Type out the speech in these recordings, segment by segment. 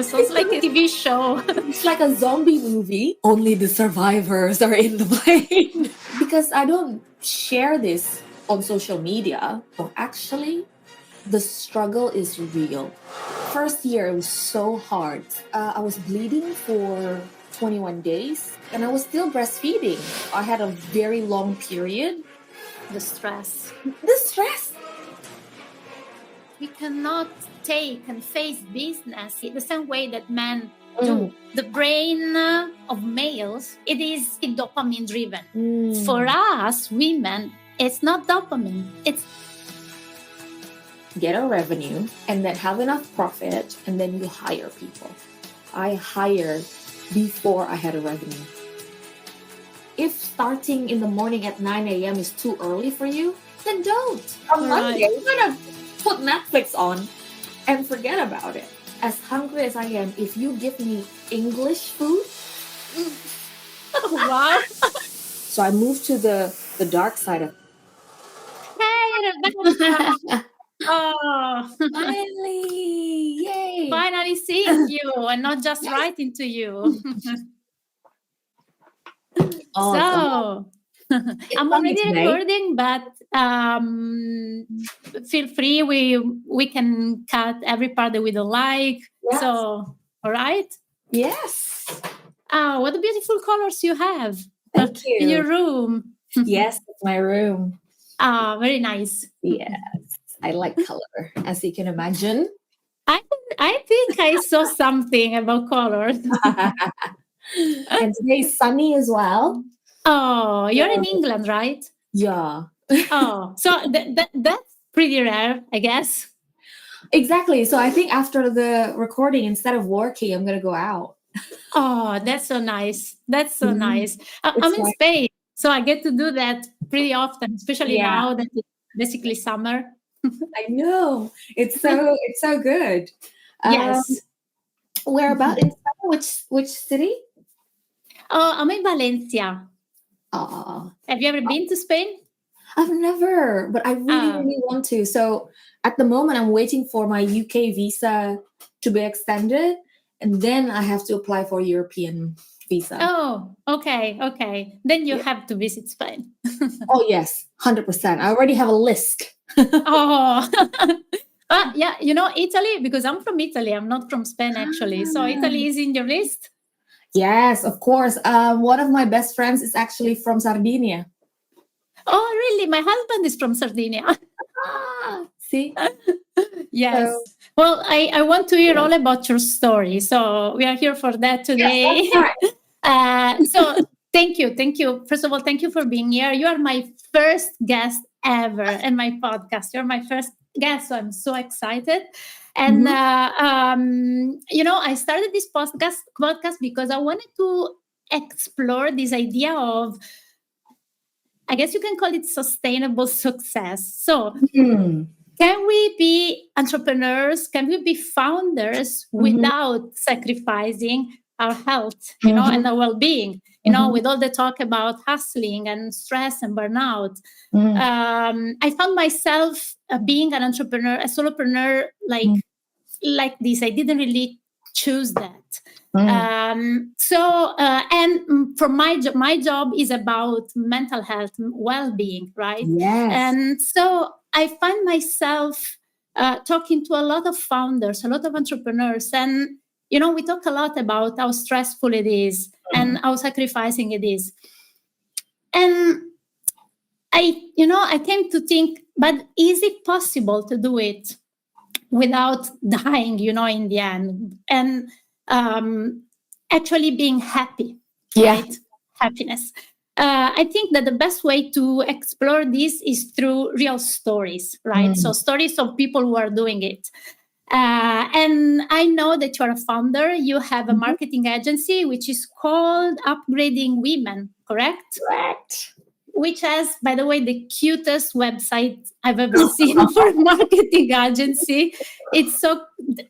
know. Sounds like a TV show. It's like a zombie movie. Only the survivors are in the plane. Because I don't share this on social media. But actually, the struggle is real. First year, it was so hard. I was bleeding for 21 days and I was still breastfeeding. I had a very long period. The stress. We cannot take and face business in the same way that men do. The brain of males, it is dopamine driven. For us, women, it's not dopamine. It's get a revenue and then have enough profit and then you hire people. I hired before I had a revenue. If starting in the morning at 9 a.m. is too early for you, then don't. On Monday, you're going to put Netflix on and forget about it. As hungry as I am, if you give me English food, wow. So I moved to the dark side of. Hey, Rebecca. Oh, finally! Yay! Finally seeing you and not just writing to you. So I'm already recording, but feel free. We can cut every part that we don't like. Yes. So, all right? Yes. Oh, what beautiful colors you have. Thank you. In your room. Yes, it's my room. Ah, very nice. Yes, I like color, as you can imagine. I think I saw something about colors. And today's sunny as well. Oh, you're in England, right? Yeah. Oh, so that's pretty rare, I guess. Exactly. So I think after the recording, instead of working, I'm going to go out. Oh, that's so nice. That's so nice. I'm in Spain, so I get to do that pretty often, especially now that it's basically summer. I know. It's so good. Yes. Where about in Spain? Which city? Oh, I'm in Valencia. Oh. Have you ever been to Spain? I've never, but I really want to. So at the moment, I'm waiting for my UK visa to be extended, and then I have to apply for European visa. Oh, okay. Then you have to visit Spain. Oh, yes, 100%. I already have a list. Oh, yeah, Italy, because I'm from Italy. I'm not from Spain, actually. So Italy is in your list? Yes, of course. One of my best friends is actually from Sardinia. Oh, really? My husband is from Sardinia. See? Yes. So, well, I want to hear all about your story. So we are here for that today. Yes, so thank you. First of all, thank you for being here. You are my first guest ever in my podcast. You're my first guest, so I'm so excited. And I started this podcast because I wanted to explore this idea of, I guess you can call it sustainable success. So can we be entrepreneurs? Can we be founders without sacrificing our health, and our well-being, with all the talk about hustling and stress and burnout? I found myself being an entrepreneur, a solopreneur, like this. I didn't really choose that. And for my job is about mental health, well-being, right? Yes. And so I find myself talking to a lot of founders, a lot of entrepreneurs, and we talk a lot about how stressful it is and how sacrificing it is. And I came to think, but is it possible to do it without dying, in the end, and actually being happy, right? Happiness. I think that the best way to explore this is through real stories, right? So stories of people who are doing it. And I know that you're a founder. You have a marketing agency, which is called Upgrading Women, correct? Correct. Which has, by the way, the cutest website I've ever seen for a marketing agency. It's so,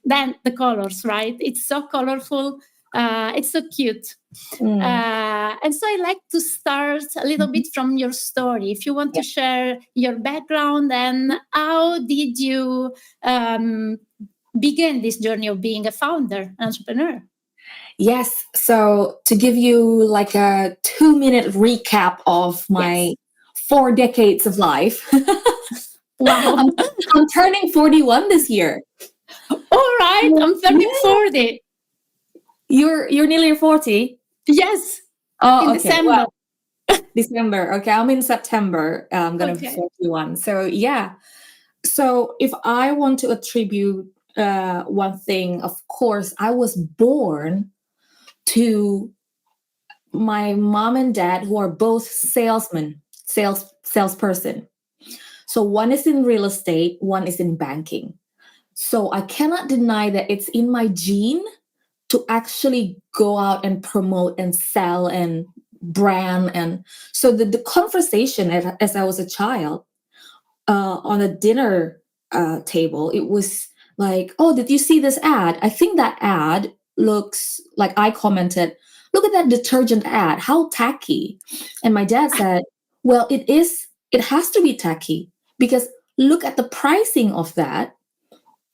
then the colors, right? It's so colorful. It's so cute. And so I like to start a little bit from your story. If you want to share your background and how did you began this journey of being a founder, an entrepreneur? Yes. So to give you like a 2-minute recap of my 4 decades of life, Wow. I'm turning 41 this year. All right. I'm turning 40. You're nearly 40? Yes. Oh, in okay. December. Well, December. Okay, I'm in September. I'm gonna be 41. So yeah. So if I want to attribute one thing, of course, I was born to my mom and dad who are both salesperson. So one is in real estate, one is in banking. So I cannot deny that it's in my gene to actually go out and promote and sell and brand. And so the conversation as I was a child on a dinner table, it was like, oh, did you see this ad? I think that ad looks like, I commented, look at that detergent ad, how tacky. And my dad said, well, it has to be tacky because look at the pricing of that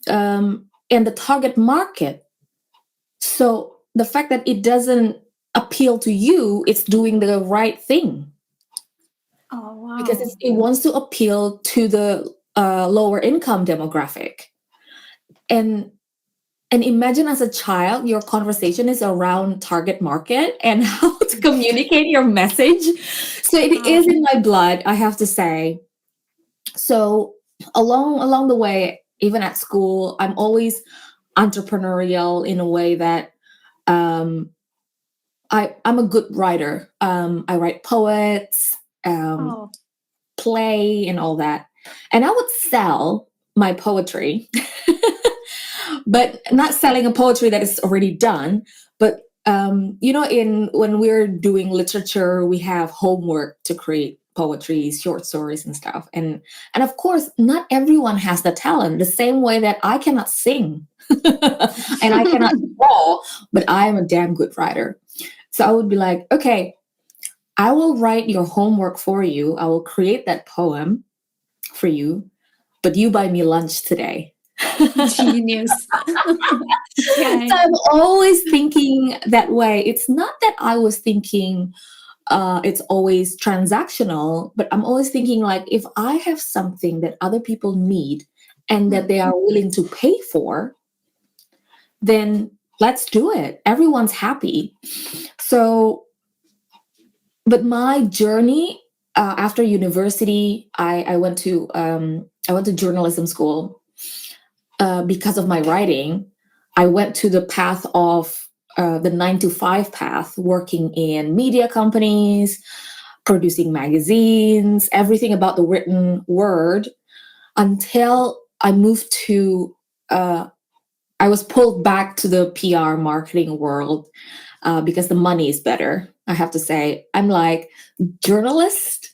and the target market. So the fact that it doesn't appeal to you, it's doing the right thing. Oh, wow. Because it wants to appeal to the lower income demographic. And imagine as a child, your conversation is around target market and how to communicate your message. So it is in my blood, I have to say. So along the way, even at school, I'm always entrepreneurial in a way that I'm a good writer. I write poets, play, and all that. And I would sell my poetry, but not selling a poetry that is already done. But when we're doing literature, we have homework to create poetry, short stories, and stuff. And of course, not everyone has the talent. The same way that I cannot sing and I cannot draw, but I am a damn good writer. So I would be like, okay, I will write your homework for you. I will create that poem for you, but you buy me lunch today. Genius. So I'm always thinking that way. It's not that I was thinking it's always transactional, but I'm always thinking like, if I have something that other people need and that they are willing to pay for, then let's do it. Everyone's happy. So, but my journey after university, I went to journalism school because of my writing. I went to the path of the 9-to-5 path, working in media companies, producing magazines, everything about the written word, until I moved to. I was pulled back to the PR marketing world because the money is better. I have to say, I'm like, journalists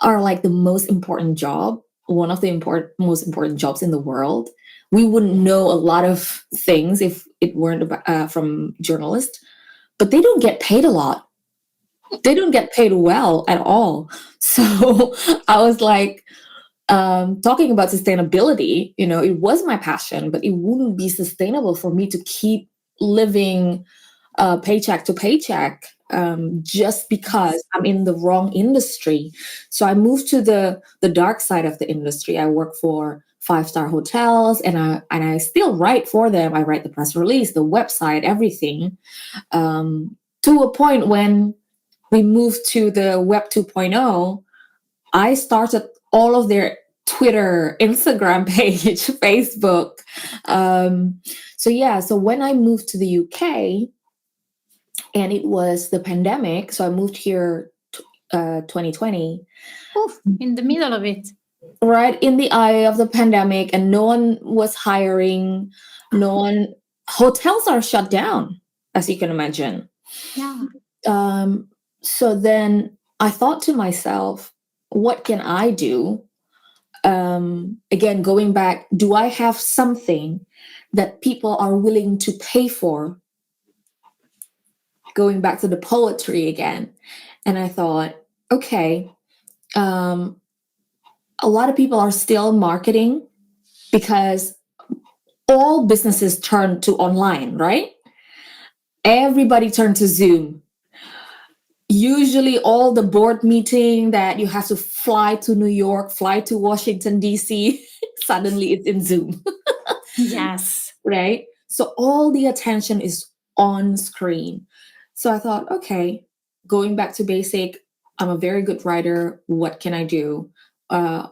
are like the most important job, one of the most important jobs in the world. We wouldn't know a lot of things if it weren't from journalists, but they don't get paid a lot. They don't get paid well at all. So I was like, talking about sustainability, it was my passion, but it wouldn't be sustainable for me to keep living paycheck to paycheck just because I'm in the wrong industry. So I moved to the dark side of the industry. I work for 5-star hotels, and I still write for them. I write the press release, the website, everything, to a point when we moved to the Web 2.0. I started all of their Twitter, Instagram page, Facebook. So when I moved to the UK, and it was the pandemic, so I moved here 2020. Oof, in the middle of it. Right in the eye of the pandemic, and no one was hiring. Hotels are shut down, as you can imagine. Yeah. So then I thought to myself, what can I do? Again, going back, do I have something that people are willing to pay for? Going back to the poetry again. And I thought, okay, a lot of people are still marketing because all businesses turned to online, right? Everybody turned to Zoom. Usually all the board meeting that you have to fly to New York, fly to Washington, D.C., suddenly it's in Zoom, Yes. right? So all the attention is on screen. So I thought, okay, going back to basic, I'm a very good writer. What can I do?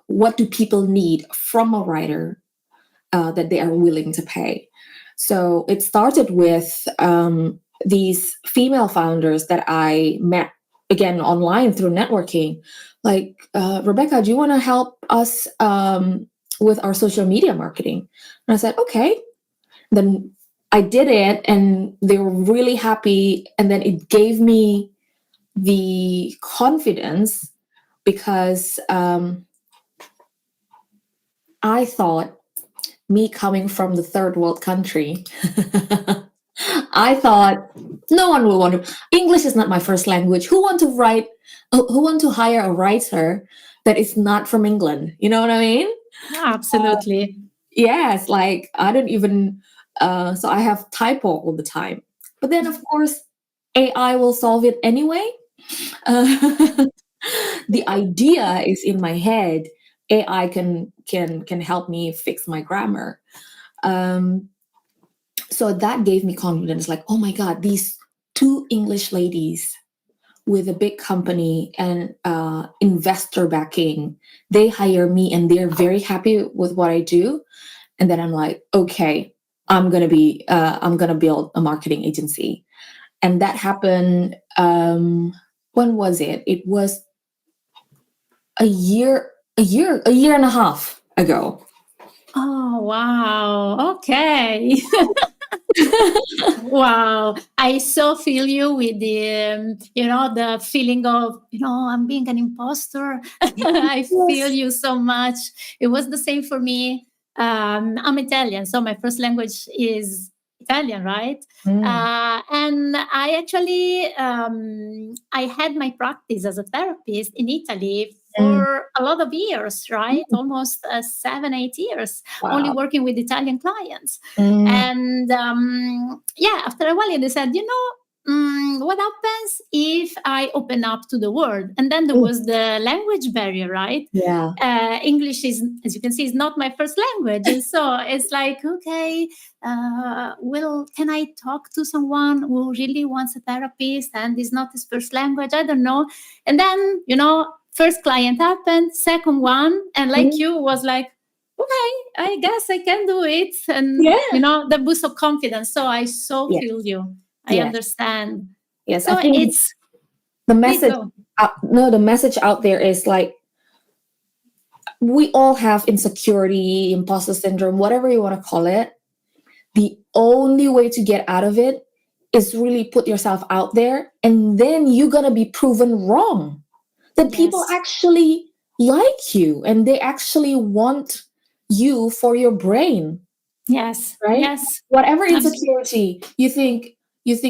What do people need from a writer that they are willing to pay? So it started with these female founders that I met again online through networking. Like, Rebecca, do you want to help us with our social media marketing? And I said, okay. Then I did it and they were really happy. And then it gave me the confidence because I thought, me coming from the third world country, I thought no one will want to. English is not my first language. Who want to write? Who want to hire a writer that is not from England? You know what I mean? Absolutely. Yes, like I don't even. So I have typo all the time. But then, of course, AI will solve it anyway. Uh, the idea is in my head. AI can help me fix my grammar. Um, so that gave me confidence. Like, oh my God, these two English ladies with a big company and investor backing, they hire me and they're very happy with what I do. And then I'm like, okay, I'm gonna build a marketing agency. And that happened. When was it? It was a year and a half ago. Oh, wow. Okay. Wow. I so feel you with the feeling of, I'm being an imposter. I feel Yes. you so much. It was the same for me. I'm Italian, so my first language is Italian, right? Mm. And I had my practice as a therapist in Italy Mm. for a lot of years, right? Mm. Almost 7, 8 years, only Wow. working with Italian clients. Mm. And yeah, after a while, they said, what happens if I open up to the world? And then there Mm. was the language barrier, right? Yeah. English is, as you can see, is not my first language. And so it's like, okay, can I talk to someone who really wants a therapist and is not his first language? I don't know. And then, first client happened, second one, and like Mm. you was like, okay, I guess I can do it. And, Yeah. the boost of confidence. So I so Yes. feel you. I Yes. understand. Yes. I So think it's, the please message go. no, the message out there is like we all have insecurity, imposter syndrome, whatever you want to call it. The only way to get out of it is really put yourself out there, and then you're gonna be proven wrong. That people Yes. actually like you and they actually want you for your brain, Yes. right? Yes. Whatever Abs- insecurity you think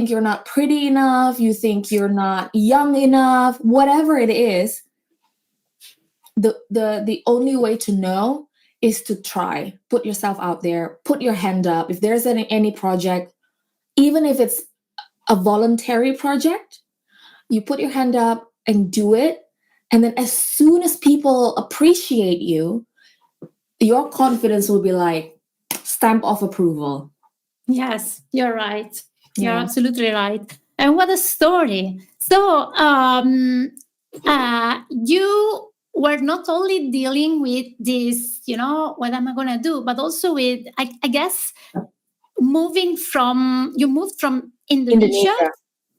you're not pretty enough, you think you're not young enough, whatever it is, the only way to know is to try. Put yourself out there, put your hand up. If there's any project, even if it's a voluntary project, you put your hand up and do it. And then as soon as people appreciate you, your confidence will be like stamp of approval. Yes, you're right. You're Yeah. absolutely right. And what a story. So, you were not only dealing with this, what am I going to do, but also with, I guess, you moved from Indonesia Indonesia.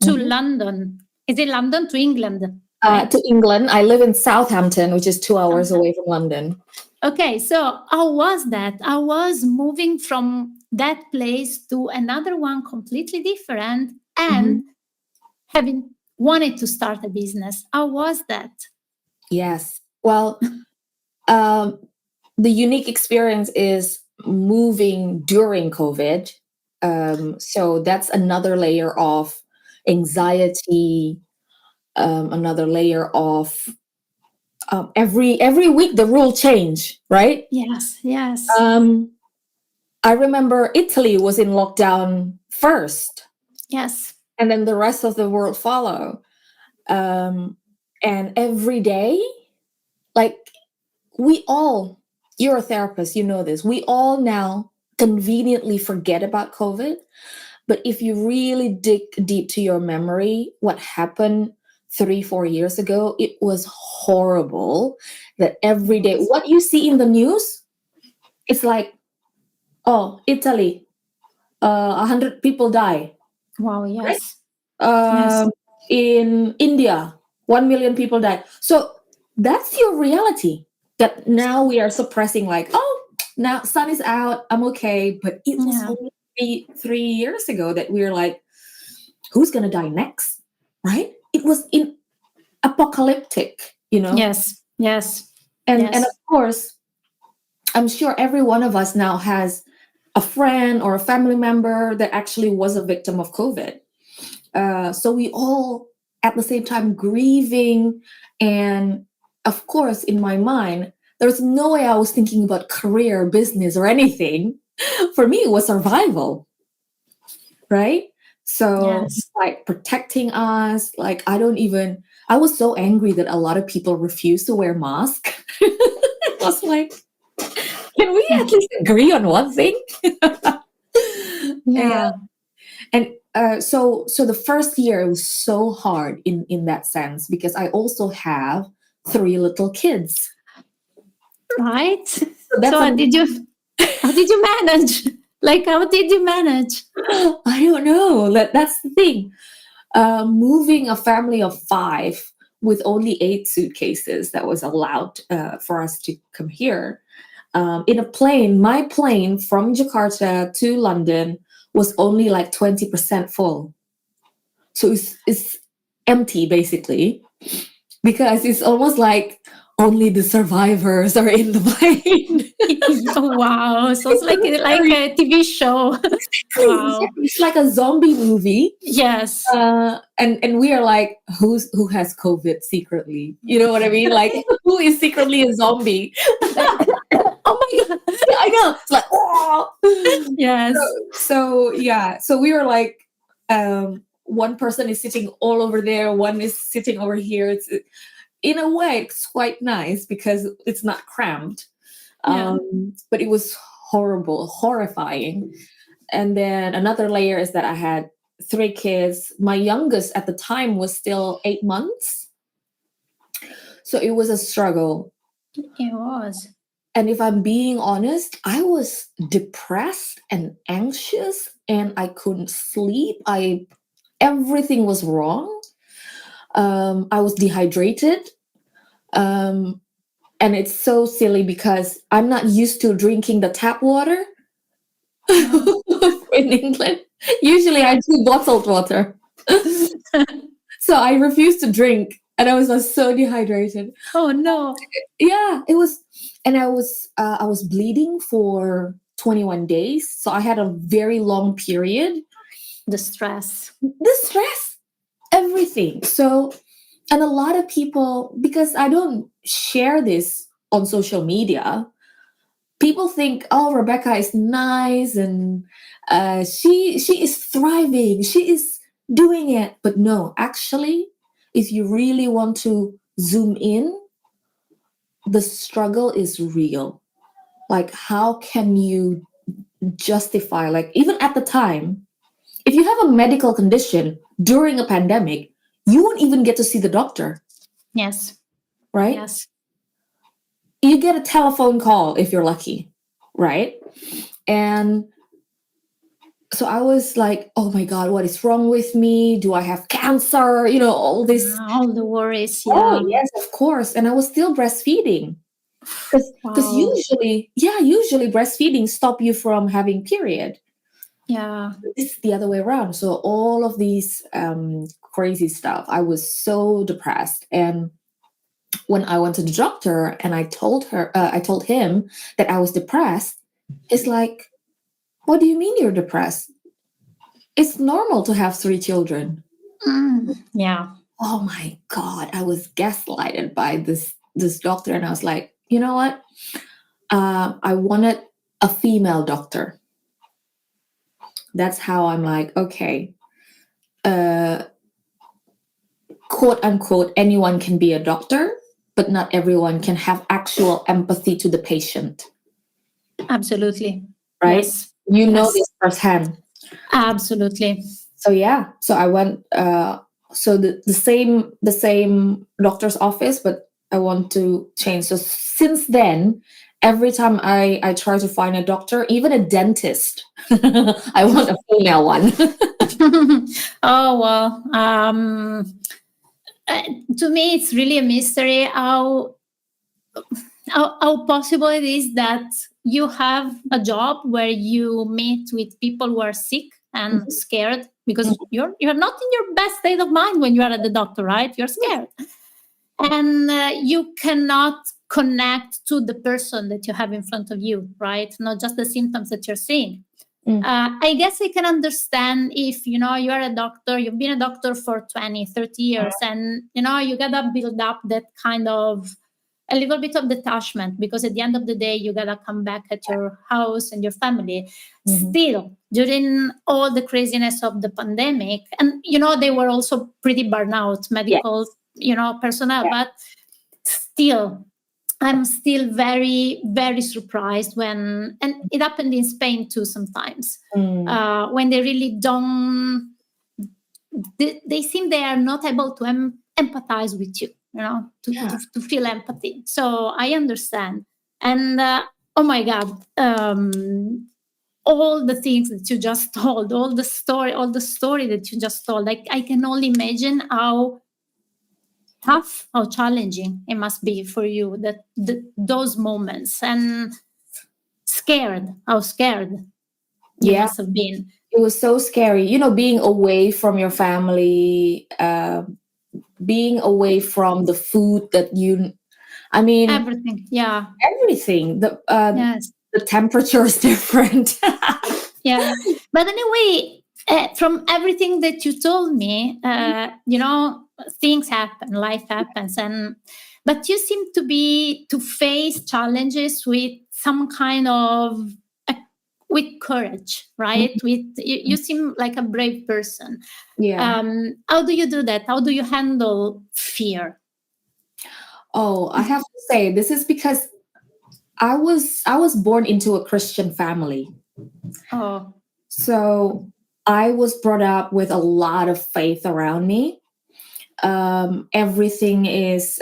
to Mhm. London. Is it London to England, right? To England. I live in Southampton, which is 2 hours away from London. Okay, so how was that? I was moving from that place to another one completely different and Mhm. having wanted to start a business. How was that? Yes. Well, um, the unique experience is moving during COVID. So that's another layer of anxiety, another layer of every week the rule change, right? Yes, yes. Um, I remember Italy was in lockdown first, Yes. and then the rest of the world follow. And every day, like we all, you're a therapist, you know this. We all now conveniently forget about COVID. But if you really dig deep to your memory, what happened 3, 4 years ago, it was horrible. That every day, what you see in the news, it's like, oh, Italy, 100 people die. Wow. Right? Yes. Yes. In India, 1 million people died. So that's your reality. That now we are suppressing, like, oh, now sun is out, I'm okay. But it was Yeah. only 3 years ago that we were like, who's gonna die next? Right? It was in apocalyptic, Yes. Yes. And Yes. of course, I'm sure every one of us now has a friend or a family member that actually was a victim of COVID. So we all at the same time grieving. And of course, in my mind, there's no way I was thinking about career, business, or anything. For me, it was survival, right? So Yes. like protecting us, like I was so angry that a lot of people refused to wear masks. I was like, can we at least agree on one thing? Yeah. And so the first year was so hard in that sense, because I also have 3 little kids. Right. So So that's how did you manage? Like, how did you manage? I don't know. That's the thing. Moving a family of 5 with only 8 suitcases that was allowed for us to come here. In a plane, my plane from Jakarta to London was only like 20% full. So it's empty basically, because it's almost like only the survivors are in the plane. Wow. So it's like Very a TV show. Wow. exactly. It's like a zombie movie. Yes. And we are like, who has COVID secretly? You know what I mean? Like, who is secretly a zombie? Oh my god! Yeah, I know. It's like, oh. Yes. So yeah. So we were like, one person is sitting all over there, one is sitting over here. It's in a way it's quite nice because it's not cramped. Yeah. But it was horrible, horrifying. And then another layer is that I had 3 kids. My youngest at the time was still 8 months. So it was a struggle. It was. And if I'm being honest, I was depressed and anxious and I couldn't sleep. Everything was wrong. I was dehydrated. And it's so silly because I'm not used to drinking the tap water in England. Usually I do bottled water. So I refused to drink and I was so dehydrated. Oh no. Yeah, it was. And I was bleeding for 21 days. So I had a very long period. The stress. The stress, everything. So, and a lot of people, because I don't share this on social media, people think, oh, Rebecca is nice and she is thriving, she is doing it. But no, actually, if you really want to zoom in, the struggle is real. Like, how can you justify, like, even at the time, if you have a medical condition during a pandemic, you won't even get to see the doctor, Yes. right? Yes. You get a telephone call if you're lucky, right? And so I was like, oh my God, what is wrong with me? Do I have cancer? All this. All the worries. Oh, Yeah. yes, of course. And I was still breastfeeding. Because Wow. usually breastfeeding stop you from having period. Yeah. It's the other way around. So all of these crazy stuff, I was so depressed. And when I went to the doctor and I told him that I was depressed, it's like, what do you mean you're depressed? It's normal to have 3 children. Yeah. Oh my God, I was gaslighted by this doctor. And I was like, you know what? I wanted a female doctor. That's how I'm like, okay, quote unquote, anyone can be a doctor, but not everyone can have actual empathy to the patient. Absolutely. Right? Yes. You know Yes. this firsthand. Absolutely. So yeah, so I went. So the same doctor's office, but I want to change. So since then, every time I try to find a doctor, even a dentist, I want a female one. Oh, well, to me, it's really a mystery how possible it is that you have a job where you meet with people who are sick and scared, because you're not in your best state of mind when you are at the doctor, right? You're scared, and you cannot connect to the person that you have in front of you, right? Not just the symptoms that you're seeing. I guess I can understand if, you are a doctor, you've been a doctor for 20, 30 years, and, you gotta build up that kind of a little bit of detachment, because at the end of the day, you gotta come back at your house and your family. Still, during all the craziness of the pandemic, and, they were also pretty burnout, medical, personnel, but still, I'm still very, very surprised when, and it happened in Spain too sometimes, when they really don't, they seem they are not able to empathize with you, to feel empathy. So I understand. And oh my God, all the things that you just told, all the story that you just told, like I can only imagine how tough, how challenging it must be for you, that those moments, and how scared you must have been. It was so scary, being away from your family, being away from the food that Everything. Everything. Yes. The temperature is different. Yeah. But anyway, from everything that you told me, things happen, life happens, but you seem to face challenges with some kind of with courage, right? You seem like a brave person. Yeah. How do you do that? How do you handle fear? Oh, I have to say, this is because I was born into a Christian family. Oh. So I was brought up with a lot of faith around me. Everything is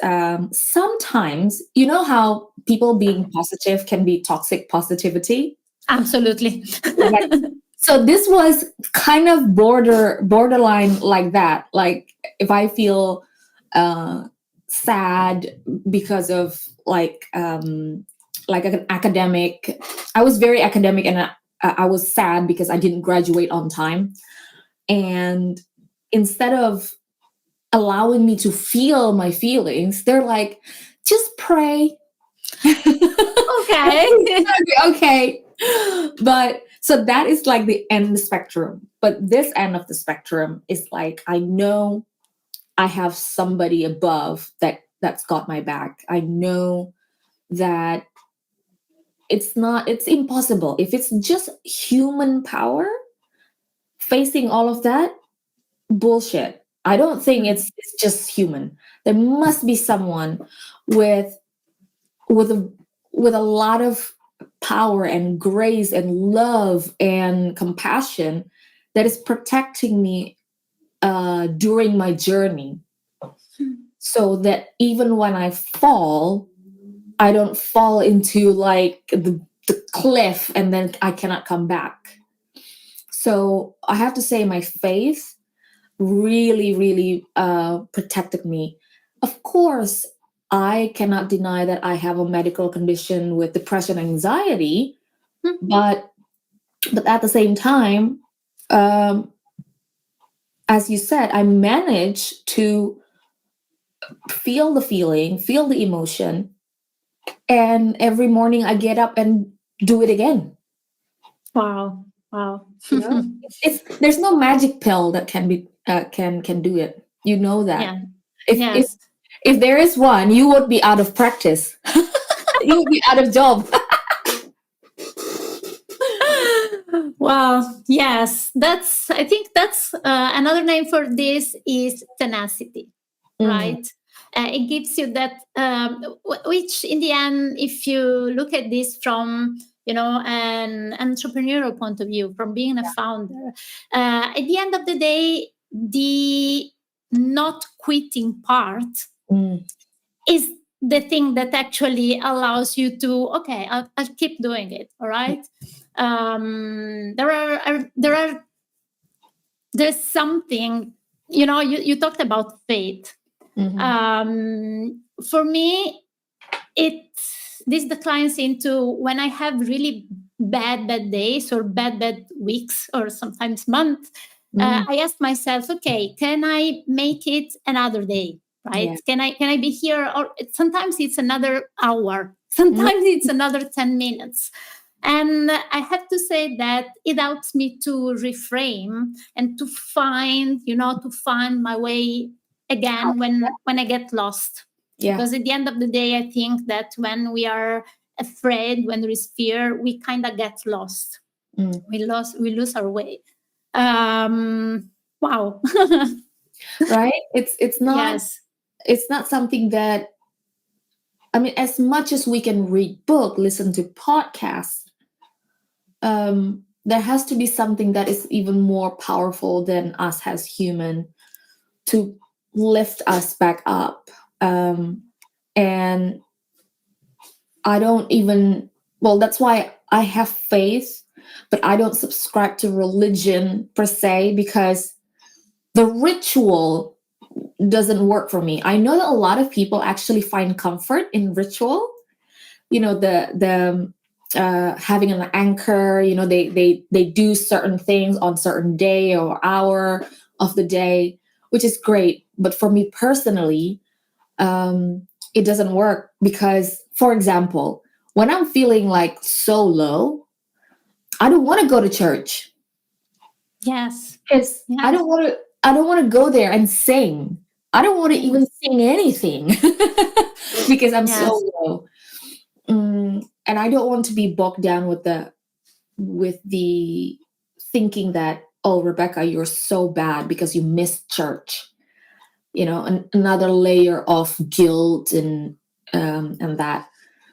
sometimes, how people being positive can be toxic positivity. Absolutely. So this was kind of borderline like that. Like if I feel sad because of like an academic, I was very academic, and I was sad because I didn't graduate on time. And instead of allowing me to feel my feelings, they're like, just pray. Okay. Okay. But so that is like the end of the spectrum. But this end of the spectrum is like, I know I have somebody above that's got my back. I know that it's impossible. If it's just human power facing all of that, bullshit. I don't think it's just human. There must be someone with a lot of power and grace and love and compassion that is protecting me during my journey, so that even when I fall, I don't fall into like the cliff and then I cannot come back. So I have to say my faith really, really protected me. Of course, I cannot deny that I have a medical condition with depression and anxiety, but at the same time, as you said, I managed to feel the feeling, feel the emotion, and every morning I get up and do it again. Wow. There's no magic pill that can be can do it. You know that. Yeah. If there is one, you would be out of practice. You would be out of job. Well, yes, I think that's another name for this is tenacity, right? It gives you that, which in the end, if you look at this from, an entrepreneurial point of view, from being a founder, at the end of the day, the not quitting part is the thing that actually allows you to, okay, I'll keep doing it. All right. There's something, you talked about faith. For me, this declines into when I have really bad days or bad weeks or sometimes months. I ask myself, okay, can I make it another day? Right? Yeah. Can I be here? Or sometimes it's another hour. Sometimes it's another 10 minutes. And I have to say that it helps me to reframe and to find my way again when I get lost. Yeah. Because at the end of the day, I think that when we are afraid, when there is fear, we kind of get lost. We lose our way. Wow. Right? It's not it's not something that, I mean, as much as we can read book, listen to podcasts, there has to be something that is even more powerful than us as human to lift us back up. And I don't even, well, that's why I have faith, but I don't subscribe to religion per se, because the ritual doesn't work for me. I know that a lot of people actually find comfort in ritual. The having an anchor, they do certain things on certain day or hour of the day, which is great. But for me personally, it doesn't work because, for example, when I'm feeling like so low, I don't want to go to church. Yes. Because I don't want to go there and sing. I don't want to even sing anything because I'm so low. And I don't want to be bogged down with the thinking that, oh, Rebecca, you're so bad because you missed church. Another layer of guilt and that.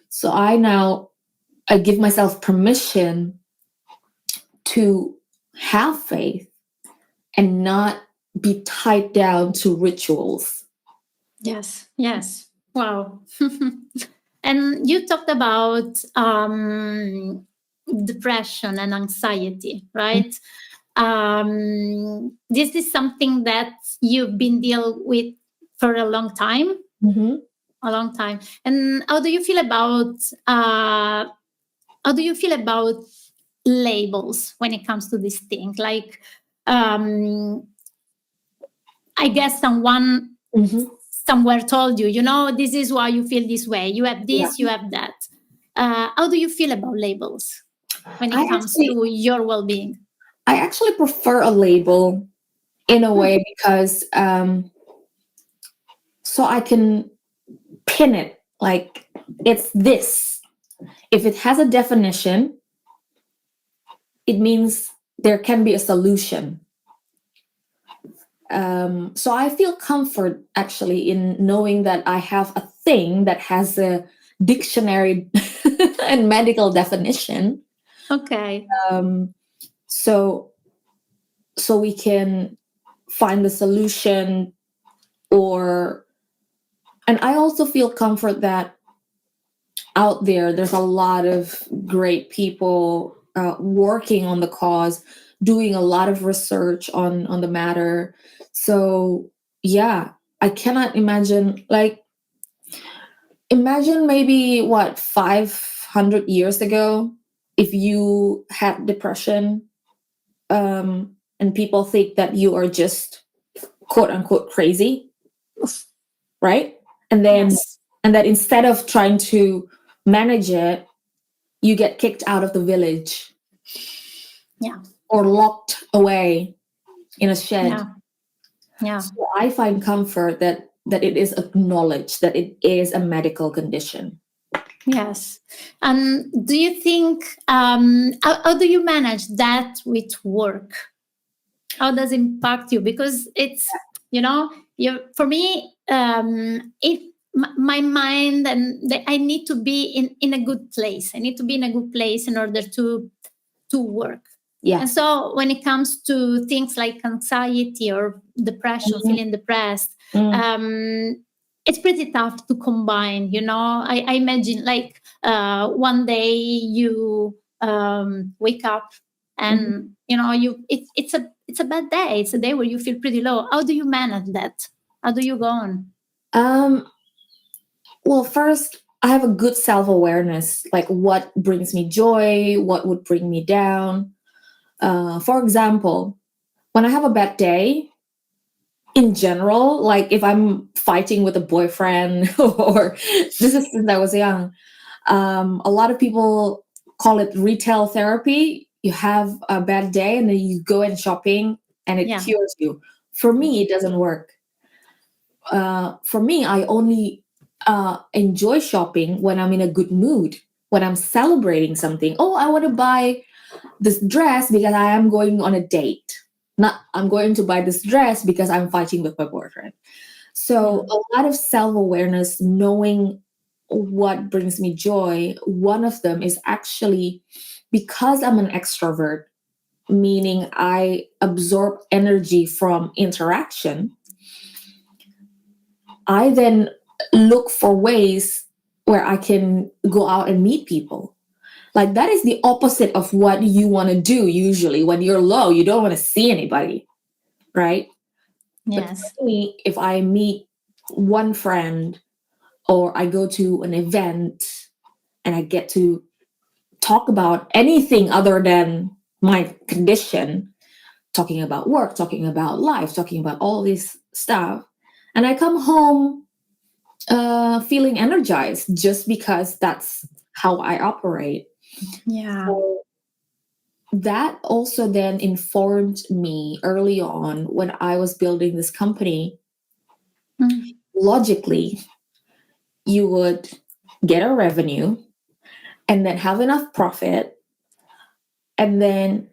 So I give myself permission to have faith and not be tied down to rituals. Yes. Wow. And you talked about depression and anxiety, right? This is something that you've been dealing with for a long time. A long time. And how do you feel about labels when it comes to this thing? Like, I guess someone somewhere told you, this is why you feel this way. You have this, you have that. How do you feel about labels when it comes to your well-being? I actually prefer a label in a way because so I can pin it, like it's this. If it has a definition, it means there can be a solution. So I feel comfort actually in knowing that I have a thing that has a dictionary and medical definition. Okay. So we can find the solution, and I also feel comfort that out there's a lot of great people working on the cause, doing a lot of research on the matter. So yeah, I cannot imagine, imagine maybe 500 years ago, if you had depression, and people think that you are just quote unquote crazy, right? And then and that instead of trying to manage it, you get kicked out of the village, or locked away in a shed. So I find comfort that it is acknowledged that it is a medical condition. Yes. And do you think, how do you manage that with work? How does it impact you? Because it's, for me, my mind and I need to be in a good place. I need to be in a good place in order to work. Yeah. And so when it comes to things like anxiety or depression, feeling depressed, it's pretty tough to combine. I imagine like one day you wake up and it's a bad day. It's a day where you feel pretty low. How do you manage that? How do you go on? Well, first, I have a good self-awareness, like what brings me joy, what would bring me down. For example, when I have a bad day, in general, like if I'm fighting with a boyfriend or this is since I was young, a lot of people call it retail therapy. You have a bad day and then you go in shopping and it cures you. For me, it doesn't work. For me, I only enjoy shopping when I'm in a good mood, when I'm celebrating something. Oh, I want to buy this dress because I am going on a date. Not I'm going to buy this dress because I'm fighting with my boyfriend. So a lot of self-awareness, knowing what brings me joy. One of them is actually because I'm an extrovert, meaning I absorb energy from interaction. I then look for ways where I can go out and meet people. Like that is the opposite of what you want to do usually. When you're low, you don't want to see anybody, right? Yes. But for me, if I meet one friend or I go to an event and I get to talk about anything other than my condition, talking about work, talking about life, talking about all this stuff, and I come home feeling energized just because that's how I operate. Yeah. So that also then informed me early on when I was building this company. Logically, you would get a revenue and then have enough profit, and then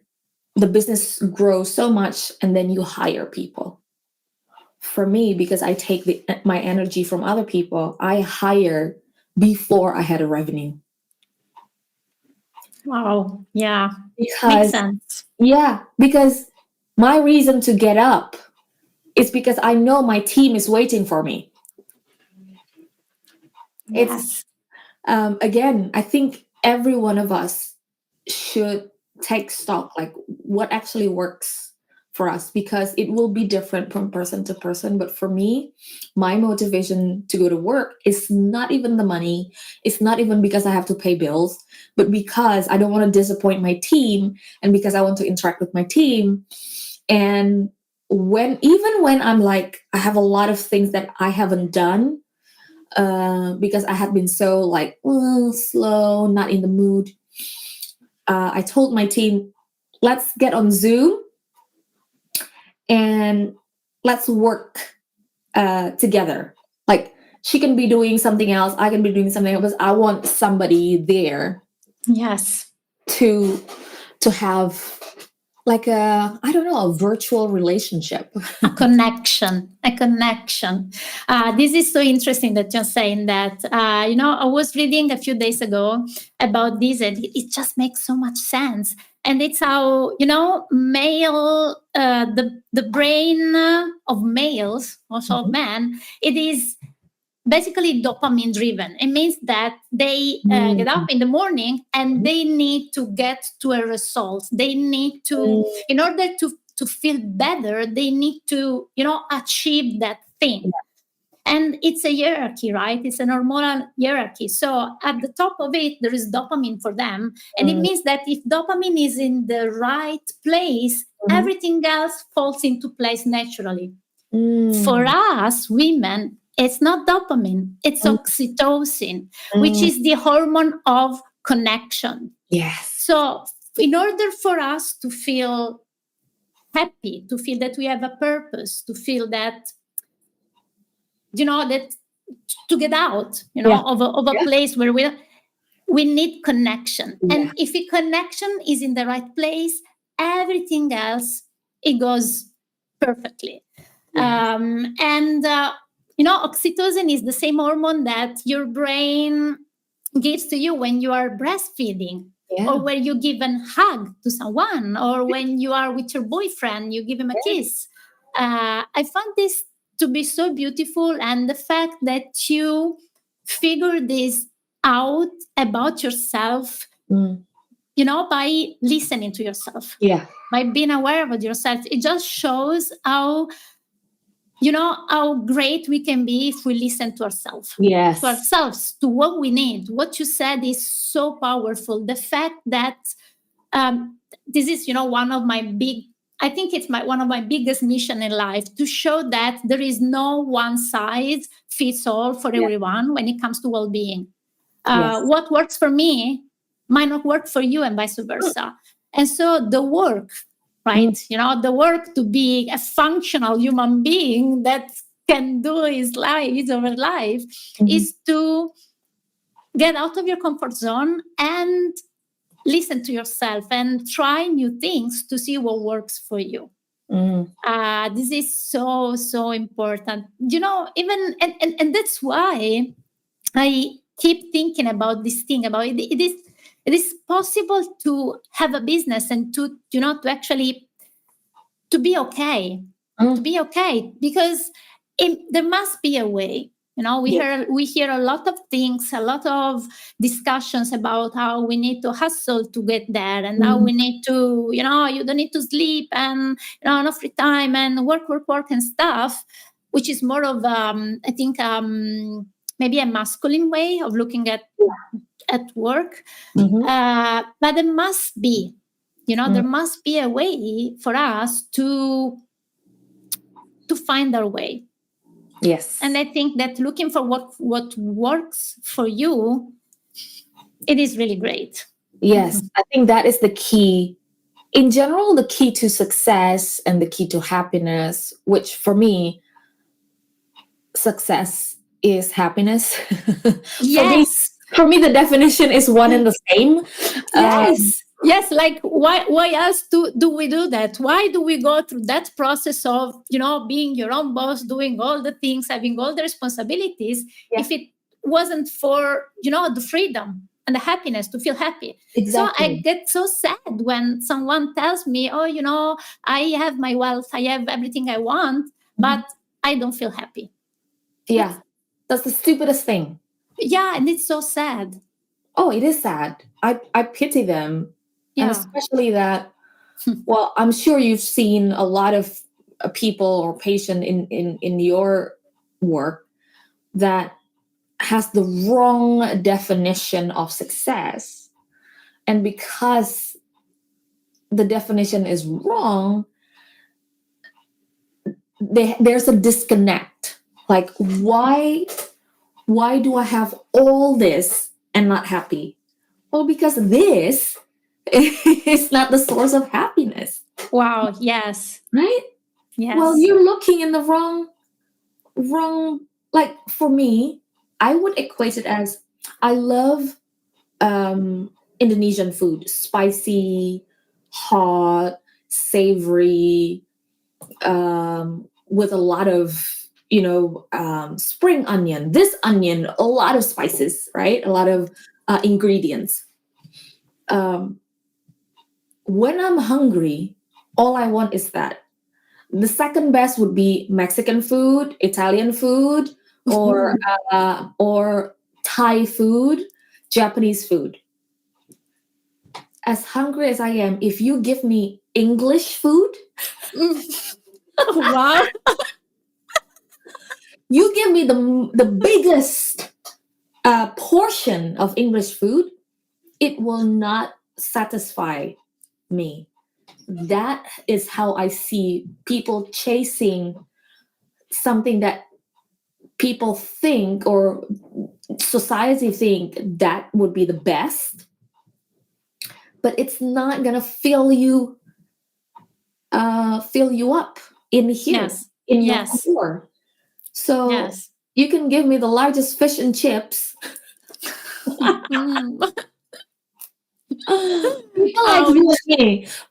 the business grows so much, and then you hire people. For me, because I take my energy from other people, I hire before I had a revenue. Wow. Yeah. Because Makes sense. yeah, because my reason to get up is because I know my team is waiting for me. Yes. It's again, I think every one of us should take stock like what actually works for us, because it will be different from person to person. But for me, my motivation to go to work is not even the money. It's not even because I have to pay bills, but because I don't want to disappoint my team and because I want to interact with my team. And even when I'm like, I have a lot of things that I haven't done because I had been so like slow, not in the mood. I told my team, let's get on Zoom and let's work together. Like she can be doing something else, I can be doing something else. I want somebody there. Yes. To have like a virtual relationship. A connection. This is so interesting that you're saying that. I was reading a few days ago about this, and it just makes so much sense. And it's how male, the brain of males, also of men, it is basically dopamine driven. It means that they get up in the morning and they need to get to a result. They need to, in order to feel better, they need to, achieve that thing. And it's a hierarchy, right? It's an hormonal hierarchy. So at the top of it, there is dopamine for them. And it means that if dopamine is in the right place, everything else falls into place naturally. For us women, it's not dopamine, it's oxytocin, which is the hormone of connection. Yes. So in order for us to feel happy, to feel that we have a purpose, to feel that, that to get out, of a place where we need connection. Yeah. And if the connection is in the right place, everything else, it goes perfectly. Yeah. And oxytocin is the same hormone that your brain gives to you when you are breastfeeding, or when you give a hug to someone, or when you are with your boyfriend, you give him a kiss. I found this to be so beautiful, and the fact that you figure this out about yourself, by listening to yourself, by being aware of yourself, it just shows how great we can be if we listen to ourselves. Yes. To ourselves, to what we need. What you said is so powerful. The fact that this is, one of my one of my biggest mission in life, to show that there is no one size fits all for everyone when it comes to well-being. What works for me might not work for you, and vice versa. And so the work, right? The work to be a functional human being that can do his over life is to get out of your comfort zone and listen to yourself and try new things to see what works for you. This is so, so important. Even, and that's why I keep thinking about this thing, about it. It is possible to have a business and to actually to be okay, because there must be a way. We hear a lot of things, a lot of discussions about how we need to hustle to get there, and how we need to, you don't need to sleep, and no free time, and work and stuff, which is more of I think maybe a masculine way of looking at work. But there must be, there must be a way for us to find our way. Yes. And I think that looking for what works for you, it is really great. Yes. I think that is the key. In general, the key to success and the key to happiness, which for me, success is happiness. Yes. For me, the definition is one and the same. Yes, like why else do we do that? Why do we go through that process of, being your own boss, doing all the things, having all the responsibilities, if it wasn't for, the freedom and the happiness to feel happy? Exactly. So I get so sad when someone tells me, oh, I have my wealth, I have everything I want, but I don't feel happy. Yeah, that's the stupidest thing. Yeah, and it's so sad. Oh, it is sad. I pity them. And especially that, well, I'm sure you've seen a lot of people or patient in your work that has the wrong definition of success. And because the definition is wrong, there's a disconnect. Like, why do I have all this and not happy? Well, because this is not the source of happiness. Wow. Yes. Right? Yes. Well, you're looking in the wrong, like for me, I would equate it as, I love Indonesian food, spicy, hot, savory, with a lot of, spring onion, this onion, a lot of spices, right? A lot of ingredients. When I'm hungry, all I want is that. The second best would be Mexican food, Italian food, or Thai food, Japanese food. As hungry as I am, if you give me English food, wow, you give me the biggest portion of English food, it will not satisfy me. That is how I see people chasing something that people think or society think that would be the best, but it's not gonna fill you up in here, in your core. So you can give me the largest fish and chips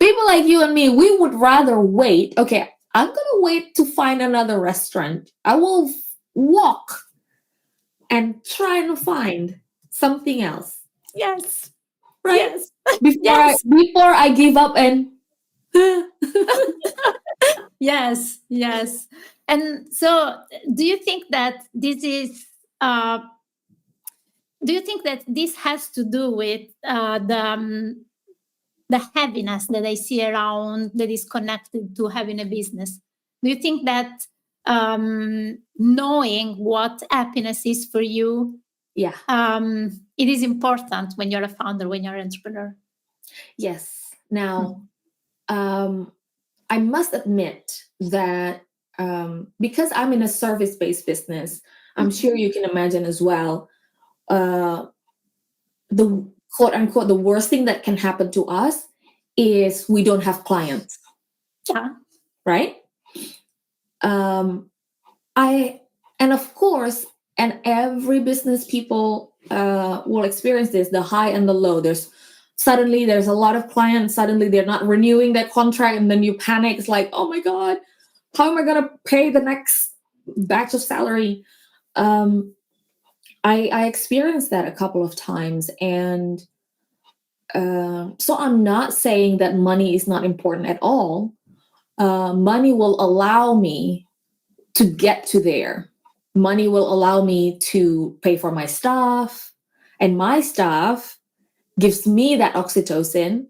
People like you and me, we would rather wait. Okay, I'm gonna wait to find another restaurant. I will walk and try to find something else. Yes. Right? Yes. Before I give up and Yes. Yes. And so, do you think that this is? Do you think that this has to do with the heaviness that I see around that is connected to having a business? Do you think that knowing what happiness is for you, yeah. it is important when you're a founder, when you're an entrepreneur? Yes. Now, I must admit that because I'm in a service-based business, I'm sure you can imagine as well, the quote unquote the worst thing that can happen to us is we don't have clients. Yeah. Right? And of course, and every business people will experience this, the high and the low. There's a lot of clients, suddenly they're not renewing that contract, and then you panic. It's like, oh my God, how am I gonna pay the next batch of salary? I experienced that a couple of times, and so I'm not saying that money is not important at all. Money will allow me to get to there. Money will allow me to pay for my staff, and my staff gives me that oxytocin,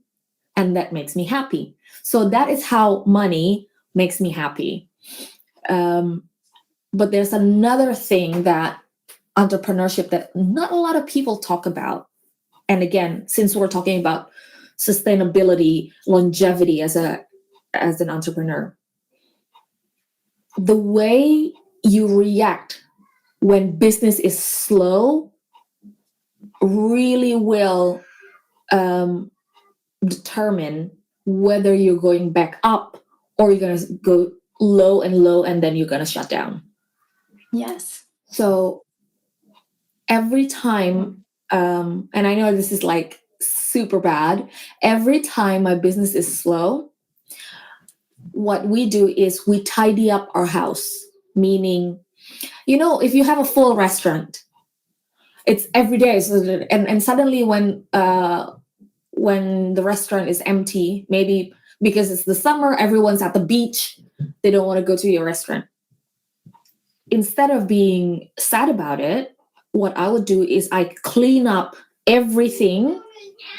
and that makes me happy. So that is how money makes me happy. But there's another thing that entrepreneurship that not a lot of people talk about. And again, since we're talking about sustainability, longevity as an entrepreneur, the way you react when business is slow really will determine whether you're going back up or you're going to go low and then you're going to shut down. Yes. So every time, and I know this is like super bad, every time my business is slow, what we do is we tidy up our house. Meaning, if you have a full restaurant, it's every day. So, and suddenly when the restaurant is empty, maybe because it's the summer, everyone's at the beach, they don't want to go to your restaurant. Instead of being sad about it, what I would do is I clean up everything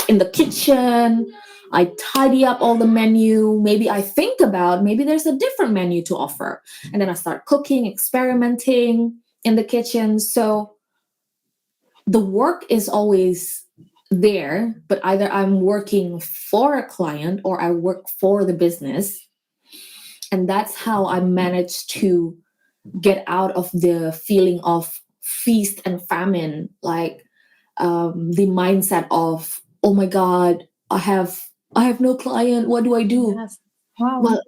in the kitchen. I tidy up all the menu. Maybe I think about maybe there's a different menu to offer. And then I start cooking, experimenting in the kitchen. So the work is always there, but either I'm working for a client or I work for the business. And that's how I managed to get out of the feeling of feast and famine, like the mindset of, oh my God, I have no client. What do I do? Yes. Wow. Well,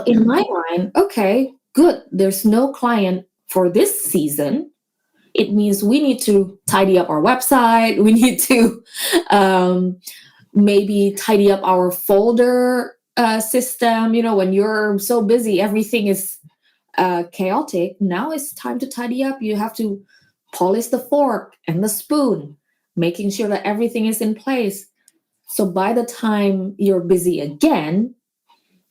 in my mind, okay, good. There's no client for this season. It means we need to tidy up our website. We need to maybe tidy up our folder system. When you're so busy, everything is chaotic. Now it's time to tidy up. You have to polish the fork and the spoon, making sure that everything is in place. So by the time you're busy again,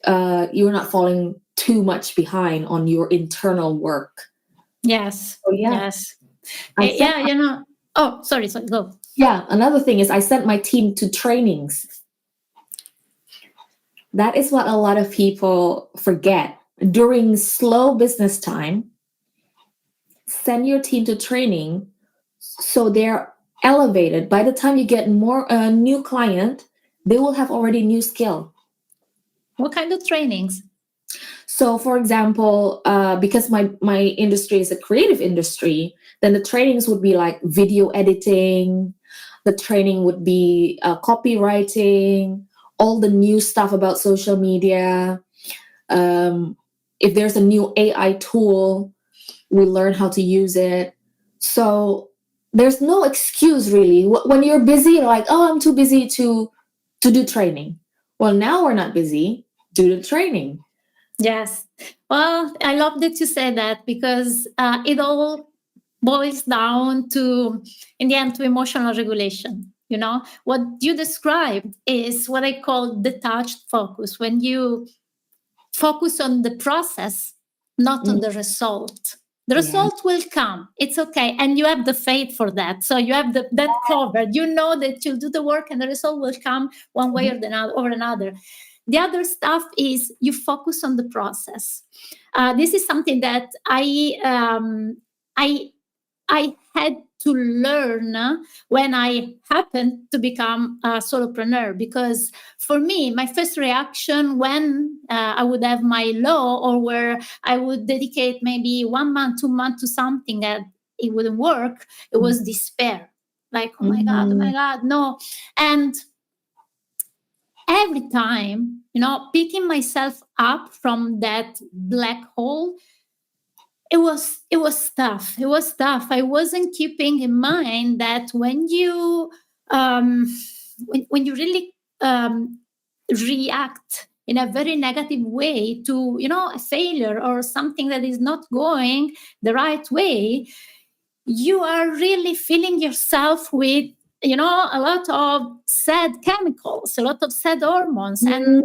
you're not falling too much behind on your internal work. Yes. So, yeah. Yes. Yeah. Oh, sorry. Go. Yeah. Another thing is I sent my team to trainings. That is what a lot of people forget. During slow business time, send your team to training so they're elevated. By the time you get more new client, they will have already new skill. What kind of trainings? So, for example, because my industry is a creative industry, then the trainings would be like video editing. The training would be copywriting, all the new stuff about social media. If there's a new AI tool, we learn how to use it. So there's no excuse really. When you're busy, you're like, oh, I'm too busy to do training. Well, now we're not busy. Do the training. Yes. Well, I love that you said that, because it all boils down to, in the end, to emotional regulation. You know, what you described is what I call detached focus, when you focus on the process, not on the result. The result will come. It's okay. And you have the faith for that. So you have that covered. You know that you'll do the work and the result will come one way or another. The other stuff is you focus on the process. This is something that I had to learn when I happened to become a solopreneur, because for me, my first reaction when I would have my low, or where I would dedicate maybe 1 month, 2 months to something that it wouldn't work, it was despair. Like, oh my God, no. And every time, picking myself up from that black hole, it was tough. It was tough. I wasn't keeping in mind that when you when you really react in a very negative way to a failure or something that is not going the right way, you are really filling yourself with a lot of sad chemicals, a lot of sad hormones, and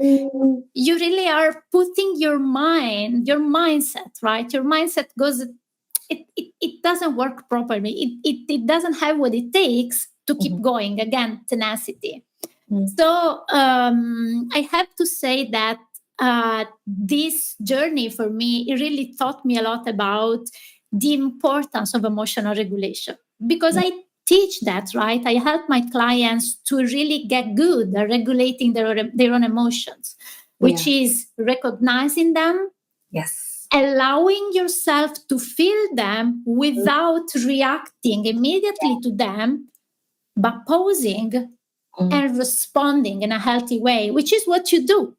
you really are putting your mindset, right? Your mindset goes, it doesn't work properly. It doesn't have what it takes to keep going. Again, tenacity. So I have to say that this journey for me, it really taught me a lot about the importance of emotional regulation, because I teach that, right? I help my clients to really get good at regulating their own emotions, which is recognizing them, allowing yourself to feel them without reacting immediately to them, but pausing and responding in a healthy way, which is what you do.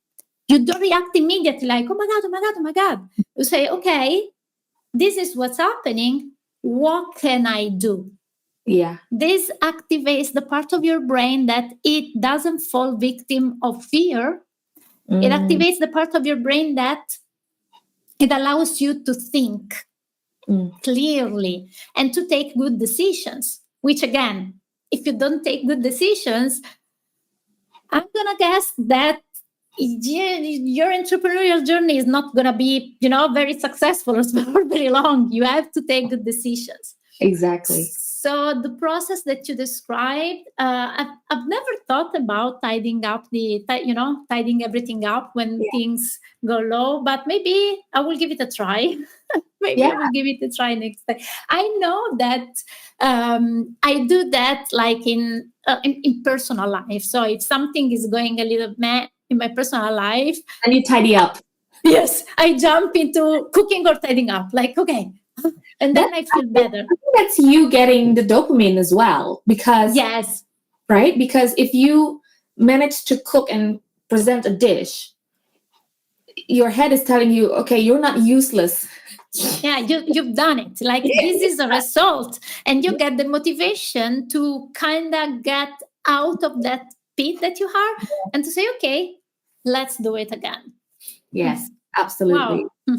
You don't react immediately like, oh my God, oh my God, oh my God. You say, okay, this is what's happening. What can I do? Yeah. This activates the part of your brain that it doesn't fall victim of fear. It activates the part of your brain that it allows you to think clearly and to take good decisions, which again, if you don't take good decisions, I'm going to guess that your entrepreneurial journey is not going to be, very successful or very long. You have to take good decisions. Exactly. So the process that you described, I've never thought about tidying everything up when things go low, but maybe I will give it a try. Maybe I will give it a try next time. I know that I do that like in personal life. So if something is going a little meh in my personal life, and you tidy up. Yes, I jump into cooking or tidying up. Like, okay. And then I feel better. I think that's you getting the dopamine as well. Because yes. Right? Because if you manage to cook and present a dish, your head is telling you, okay, you're not useless. Yeah, you've done it. Like this is a result. And you get the motivation to kind of get out of that pit that you are and to say, okay, let's do it again. Yes, absolutely. Wow.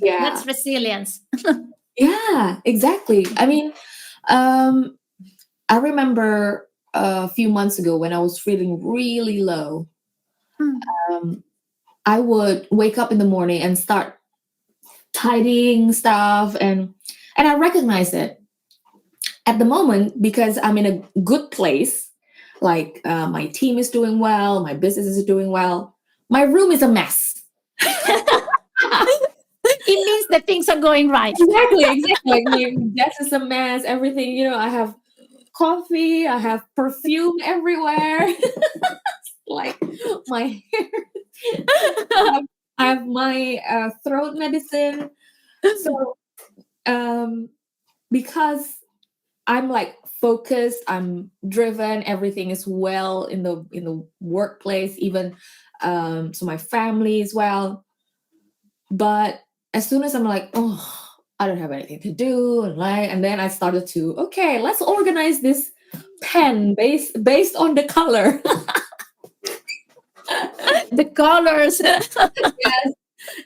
That's resilience. Yeah, exactly. I mean, I remember a few months ago when I was feeling really low, I would wake up in the morning and start tidying stuff, and I recognize it at the moment because I'm in a good place. Like my team is doing well, my business is doing well. My room is a mess. It means that things are going right. Exactly. Like my desk is a mess. Everything, I have coffee, I have perfume everywhere. Like my hair. I have my throat medicine. So because I'm like focused, I'm driven, everything is well in the workplace, even so my family as well. But as soon as I'm like, oh, I don't have anything to do, and then I started to, okay, let's organize this pen based on the color. The colors. Yes.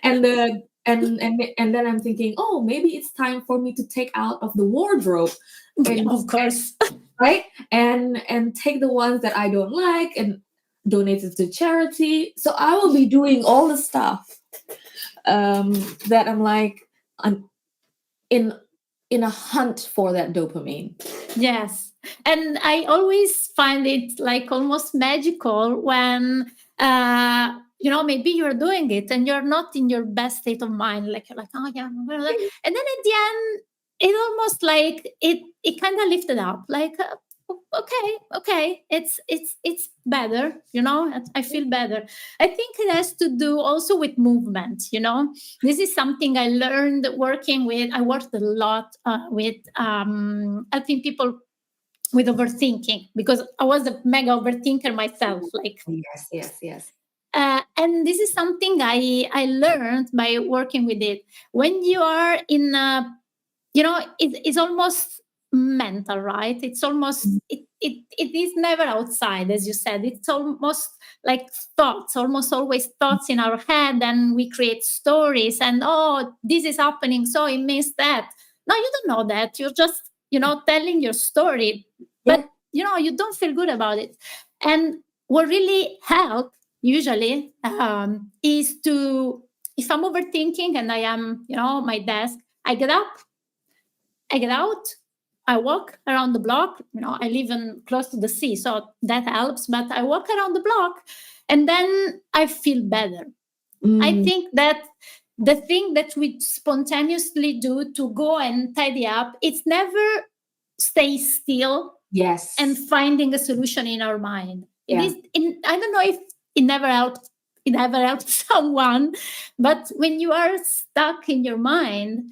And then I'm thinking, oh, maybe it's time for me to take out of the wardrobe, and Of course. right, and take the ones that I don't like and donate it to charity. So I will be doing all the stuff that I'm like, I'm in a hunt for that dopamine. Yes. And I always find it like almost magical when, maybe you're doing it and you're not in your best state of mind. Like you're like, oh yeah, I'm gonna do that. And then at the end, it almost like it kind of lifted up. Like, okay, it's better. I feel better. I think it has to do also with movement. This is something I learned working with. I worked a lot with helping people with overthinking, because I was a mega overthinker myself. Like, yes. And this is something I learned by working with it. When you are in, it's almost mental, right? It's almost it is never outside, as you said. It's almost like thoughts, almost always thoughts in our head, and we create stories. And this is happening, so it means that. No, you don't know that. You're just telling your story, but you don't feel good about it. And what really helps usually is to, if I'm overthinking and I am my desk, I get up, I get out, I walk around the block. I live close to the sea, so that helps. But I walk around the block, and then I feel better. I think that the thing that we spontaneously do to go and tidy up, it's never stay still. Yes. And finding a solution in our mind. I don't know if it never helped. It never helped someone, but when you are stuck in your mind,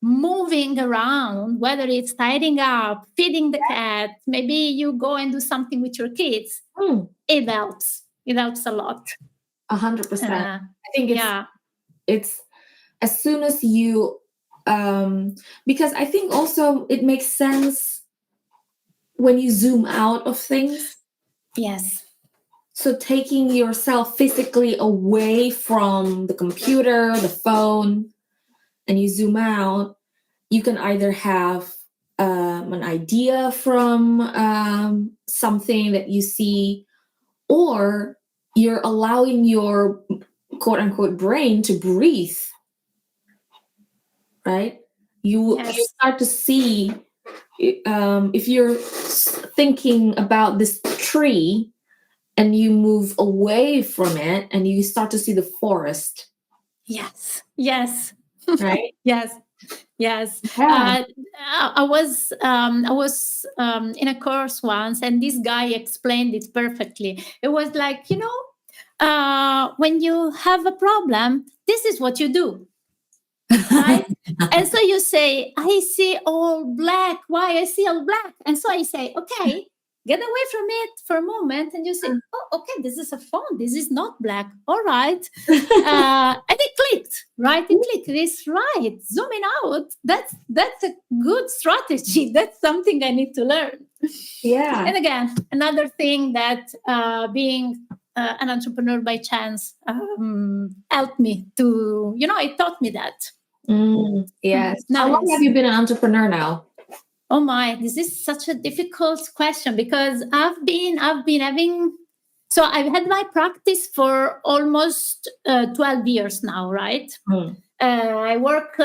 moving around, whether it's tidying up, feeding the cat, maybe you go and do something with your kids, it helps. It helps a lot. 100%. I think it's as soon as you, because I think also it makes sense when you zoom out of things. Yes. So taking yourself physically away from the computer, the phone, and you zoom out, you can either have an idea from something that you see, or you're allowing your quote unquote brain to breathe, right? You start to see, if you're thinking about this tree and you move away from it and you start to see the forest. Yes. Right? Yes. Yeah. I was in a course once, and this guy explained it perfectly. It was like, when you have a problem, this is what you do. Right? And so you say, I see all black. Why I see all black? And so I say, okay, get away from it for a moment. And you say, oh, okay, this is a phone. This is not black. All right. And it clicked, right? It clicked. It's right. Zooming out. That's a good strategy. That's something I need to learn. Yeah. And again, another thing that being an entrepreneur by chance helped me to, it taught me that. Yes. Nice. How long have you been an entrepreneur now? Oh my, this is such a difficult question, because I've been having, so I've had my practice for almost 12 years now, right? I work,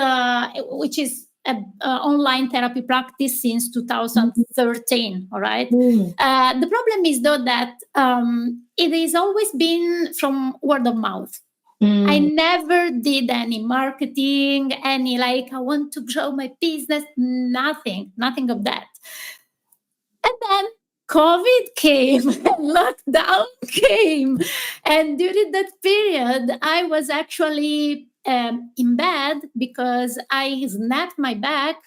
which is an online therapy practice since 2013, all right? The problem is though that it has always been from word of mouth. I never did any marketing, any like, I want to grow my business, nothing of that. And then COVID came, lockdown came. And during that period, I was actually in bed because I snapped my back.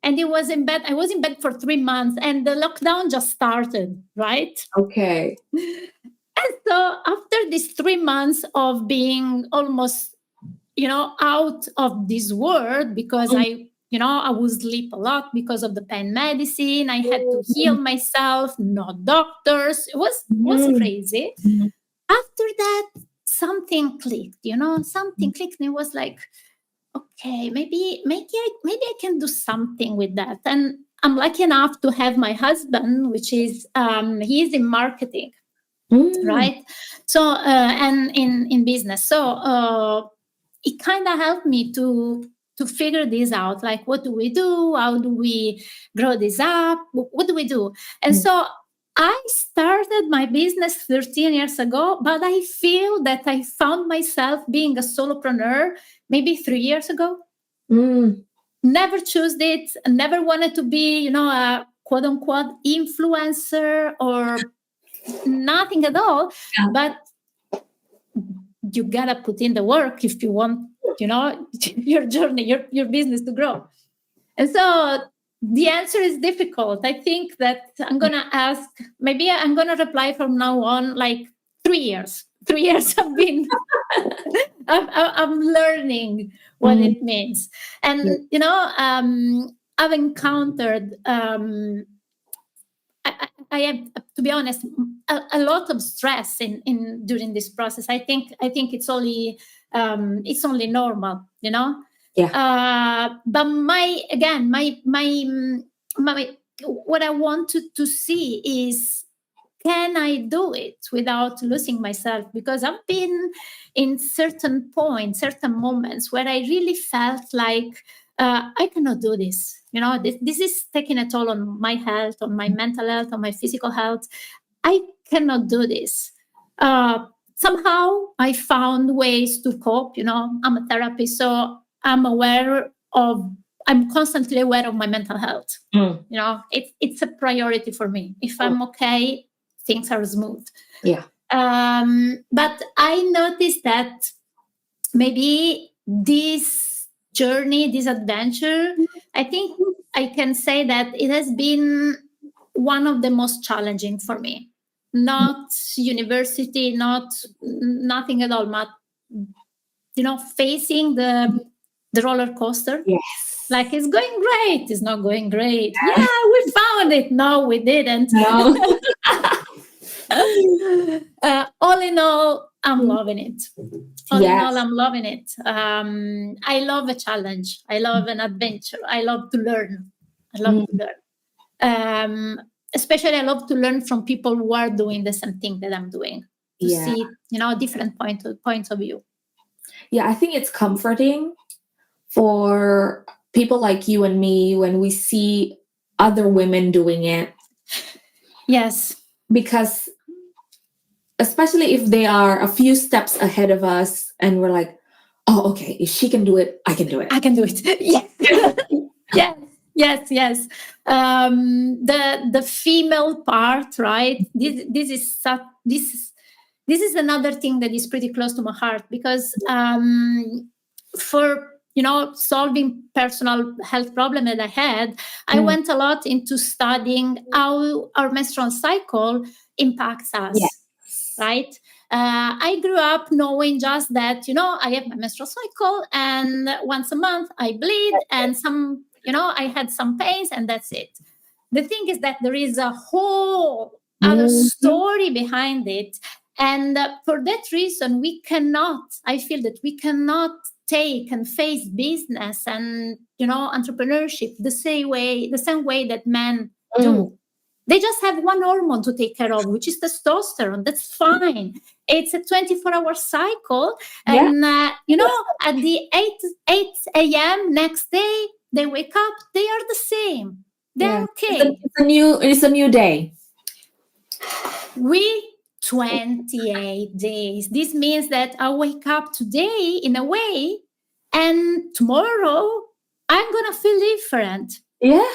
And I was in bed for 3 months, and the lockdown just started, right? Okay. And so after these 3 months of being almost out of this world because I would sleep a lot because of the pain medicine. I had to heal myself, not doctors. It was crazy. After that, something clicked, something clicked, and it was like, okay, maybe I can do something with that. And I'm lucky enough to have my husband, which is he's in marketing, right? So and in business. So it kind of helped me to figure this out. Like, what do we do? How do we grow this up? What do we do? And so I started my business 13 years ago, but I feel that I found myself being a solopreneur maybe 3 years ago. Never chose it, never wanted to be, a quote unquote influencer or nothing at all. Yeah. But you gotta put in the work if you want, your journey, your business to grow. And so the answer is difficult. I think that I'm gonna ask, maybe I'm gonna reply from now on, like 3 years. 3 years I've been I'm learning what it means. And I've encountered I have, to be honest, a lot of stress in during this process. I think it's only normal, Yeah. But my what I want to see is, can I do it without losing myself? Because I've been in certain points, certain moments where I really felt like I cannot do this. This is taking a toll on my health, on my mental health, on my physical health. I cannot do this. Somehow I found ways to cope. I'm a therapist, so I'm constantly aware of my mental health. It's a priority for me. If I'm okay, things are smooth. Yeah. But I noticed that maybe this journey, this adventure, I think I can say that it has been one of the most challenging for me. Not university, nothing at all, but facing the roller coaster. Yes. Like, it's going great, it's not going great. Yeah, we found it. No, we didn't. No. All in all, I'm loving it. All in Yes. all, I'm loving it. I love a challenge. I love an adventure. I love to learn. To learn. Especially, I love to learn from people who are doing the same thing that I'm doing. To see, different points of view. Yeah, I think it's comforting for people like you and me when we see other women doing it. Yes. Because especially if they are a few steps ahead of us and we're like, oh, okay, if she can do it, I can do it. I can do it. Yes. Yes. The female part, right? This is another thing that is pretty close to my heart, because for solving personal health problem that I had, I went a lot into studying how our menstrual cycle impacts us. Yes. Right? I grew up knowing just that, I have my menstrual cycle, and once a month I bleed, and I had some pains, and that's it. The thing is that there is a whole other story behind it. And for that reason, I feel that we cannot take and face business and, entrepreneurship the same way that men do. They just have one hormone to take care of, which is testosterone. That's fine. It's a 24-hour cycle. And, at the 8 a.m. next day, they wake up, they are the same. They're okay. It's a new day. 28 days. This means that I wake up today in a way, and tomorrow I'm going to feel different. Yeah.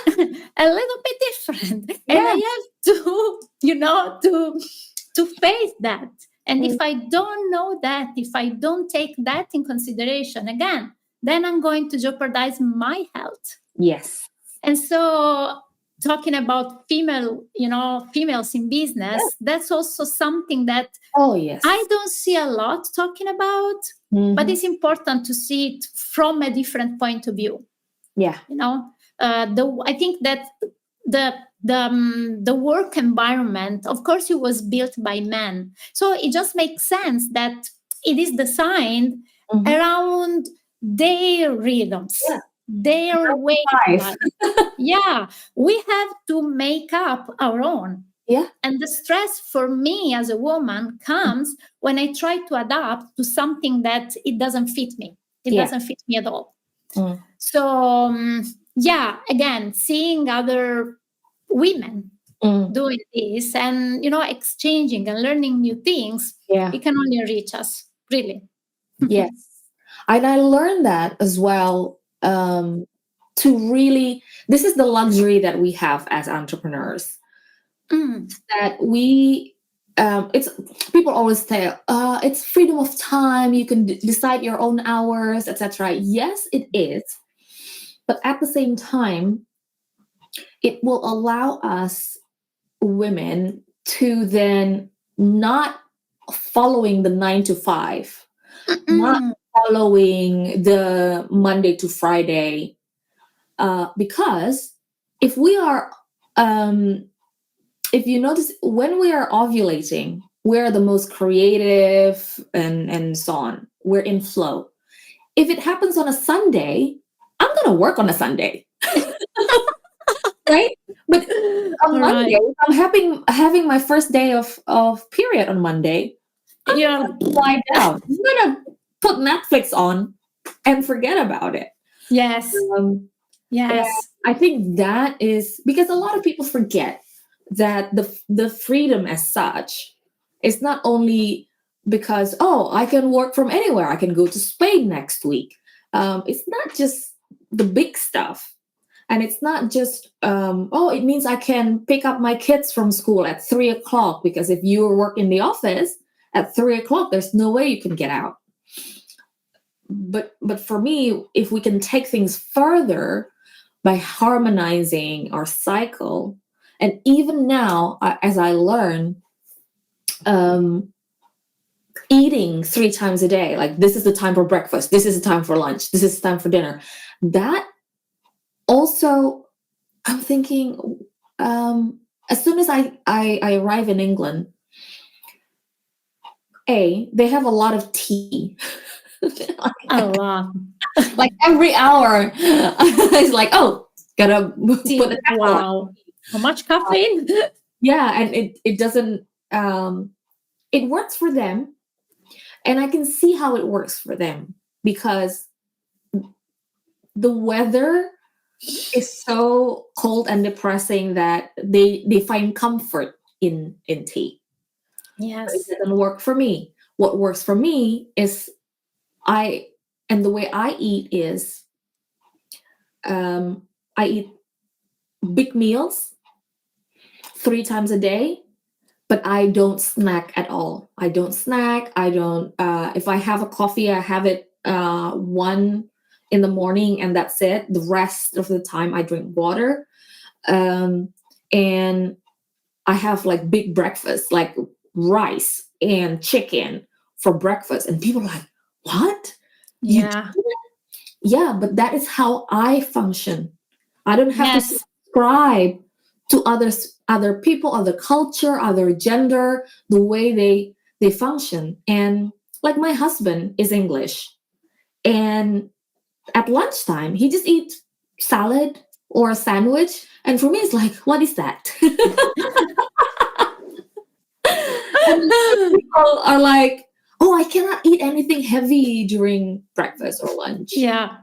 A little bit different. And I have to face that. And if I don't know that, if I don't take that in consideration, again, then I'm going to jeopardize my health. Yes. And so talking about females in business, that's also something that Oh, yes. I don't see a lot talking about, but it's important to see it from a different point of view. Yeah. I think that the work environment, of course, it was built by men, so it just makes sense that it is designed around their rhythms, their way of life. Yeah, we have to make up our own. Yeah. And the stress for me as a woman comes when I try to adapt to something that it doesn't fit me. It doesn't fit me at all. So, again, seeing other women doing this and, exchanging and learning new things, it can only reach us, really. Yes. And I learned that as well, to really, this is the luxury that we have as entrepreneurs, that we, it's, people always say, it's freedom of time. You can decide your own hours, etc. Yes, it is. But at the same time, it will allow us women to then not following the 9 to 5, not following the Monday to Friday, because if we are, if you notice, when we are ovulating, we're the most creative and so on. We're in flow. If it happens on a Sunday, I'm going to work on a Sunday. Right? But on Monday, I'm having my first day of period on Monday. I'm going to lie down. I'm going to put Netflix on and forget about it. Yes. Yes. I think that is because a lot of people forget that the freedom as such is not only because, I can work from anywhere. I can go to Spain next week. It's not just the big stuff. And it's not just, it means I can pick up my kids from school at 3:00, because if you work in the office at 3:00, there's no way you can get out. But for me, if we can take things further by harmonizing our cycle, and even now, as I learn, eating 3 times a day, like this is the time for breakfast, this is the time for lunch, this is the time for dinner, that also, I'm thinking, as soon as I arrive in England, they have a lot of tea. A lot. Like every hour, it's like, gotta put the kettle on. Wow. How much caffeine? Yeah, and it doesn't, it works for them. And I can see how it works for them, because the weather is so cold and depressing that they find comfort in tea. Yes. But it doesn't work for me. What works for me is the way I eat is, I eat big meals 3 times a day, but I don't snack at all. I don't snack. I don't, if I have a coffee, I have it 1 in the morning, and that's it. The rest of the time I drink water. And I have like big breakfast, like rice and chicken for breakfast. And people are like, what? Yeah. Yeah, but that is how I function. I don't have to subscribe to other people, other culture, other gender, the way they function. And like my husband is English, and at lunchtime he just eats salad or a sandwich, and for me it's like, what is that? And people are like, I cannot eat anything heavy during breakfast or lunch. Yeah.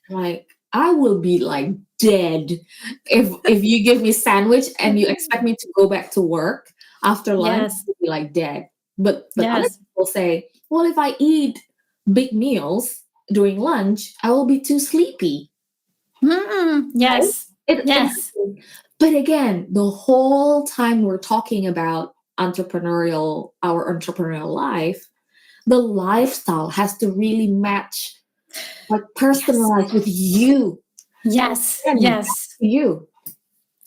Like, I will be like dead if you give me sandwich and you expect me to go back to work after lunch. I'll be like dead. But other people say, well, if I eat big meals during lunch, I will be too sleepy. Yes. Right? Yes. But again, the whole time we're talking about our entrepreneurial life, the lifestyle has to really match, like personalized with you. Yes. And Yes. you.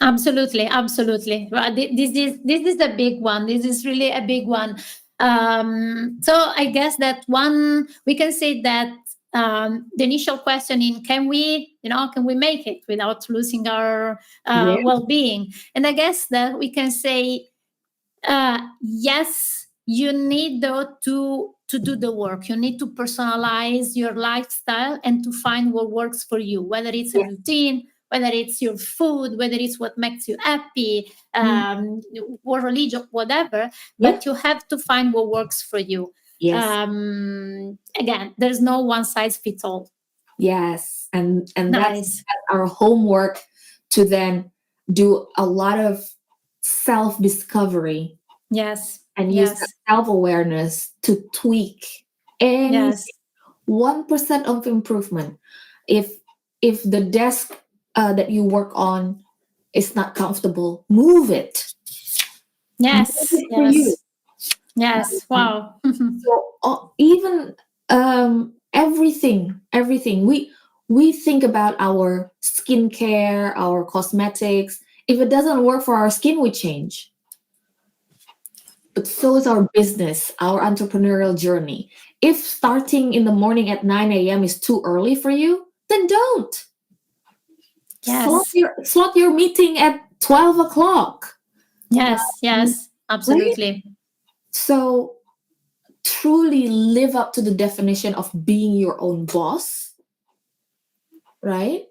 Absolutely, absolutely. Well, this is a big one. This is really a big one. So I guess that one we can say that the initial question in can we make it without losing our Yeah. well-being? And I guess that we can say yes, you need though to do the work. You need to personalize your lifestyle and to find what works for you, whether it's a Yeah. routine, whether it's your food, whether it's what makes you happy, Mm. or religion, whatever. Yeah. But you have to find what works for you. Yes. Again, there's no one size fits all. Yes. And that's Nice. our homework, to then do a lot of self-discovery Yes. and use that Yes. self-awareness to tweak any Yes. 1% of improvement. If the desk that you work on is not comfortable, move it. Move Yes. it for you. Yes. Yes. Um, Wow. so even everything we think about our skincare, our cosmetics. If it doesn't work for our skin, we change. But so is our business, our entrepreneurial journey. If starting in the morning at 9 a.m. is too early for you, then don't. Yes. Slot your meeting at 12 o'clock. Yes. Yes. Right? Absolutely. So truly live up to the definition of being your own boss, right?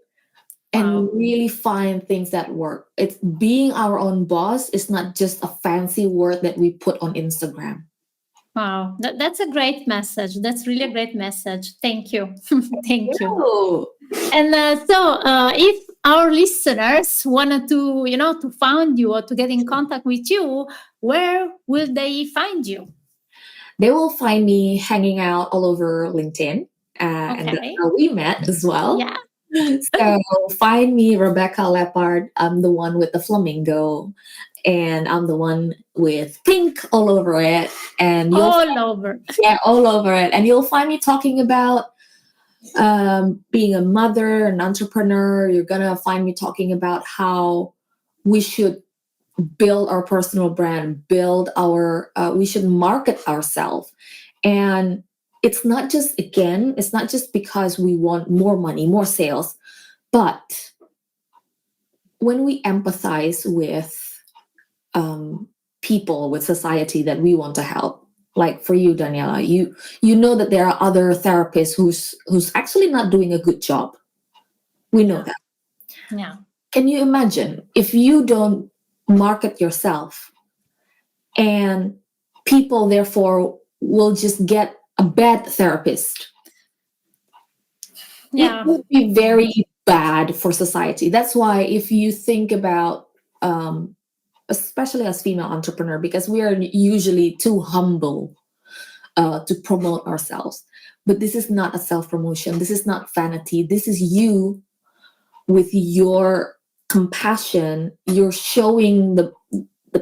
And Wow. really find things that work. It's being our own boss is not just a fancy word that we put on Instagram. Wow. That's a great message. That's really a great message. Thank you. Thank you. Ew. And if our listeners wanted to find you or to get in contact with you, where will they find you? They will find me hanging out all over LinkedIn, and that's Okay. how we met as well. Yeah. So find me, Rebecca Leppard. I'm the one with the flamingo, and I'm the one with pink all over it. And All over. all over it. And you'll find me talking about being a mother, an entrepreneur. You're gonna find me talking about how we should build our personal brand, we should market ourselves. And it's not just because we want more money, more sales, but when we empathize with people, with society that we want to help. Like for you, Daniela, you know that there are other therapists who's actually not doing a good job. We know that. Yeah. Can you imagine if you don't market yourself, and people therefore will just get a bad therapist? Yeah. It would be very bad for society. That's why if you think about especially as female entrepreneur, because we are usually too humble to promote ourselves. But this is not a self-promotion. This is not vanity. This is you with your compassion. You're showing the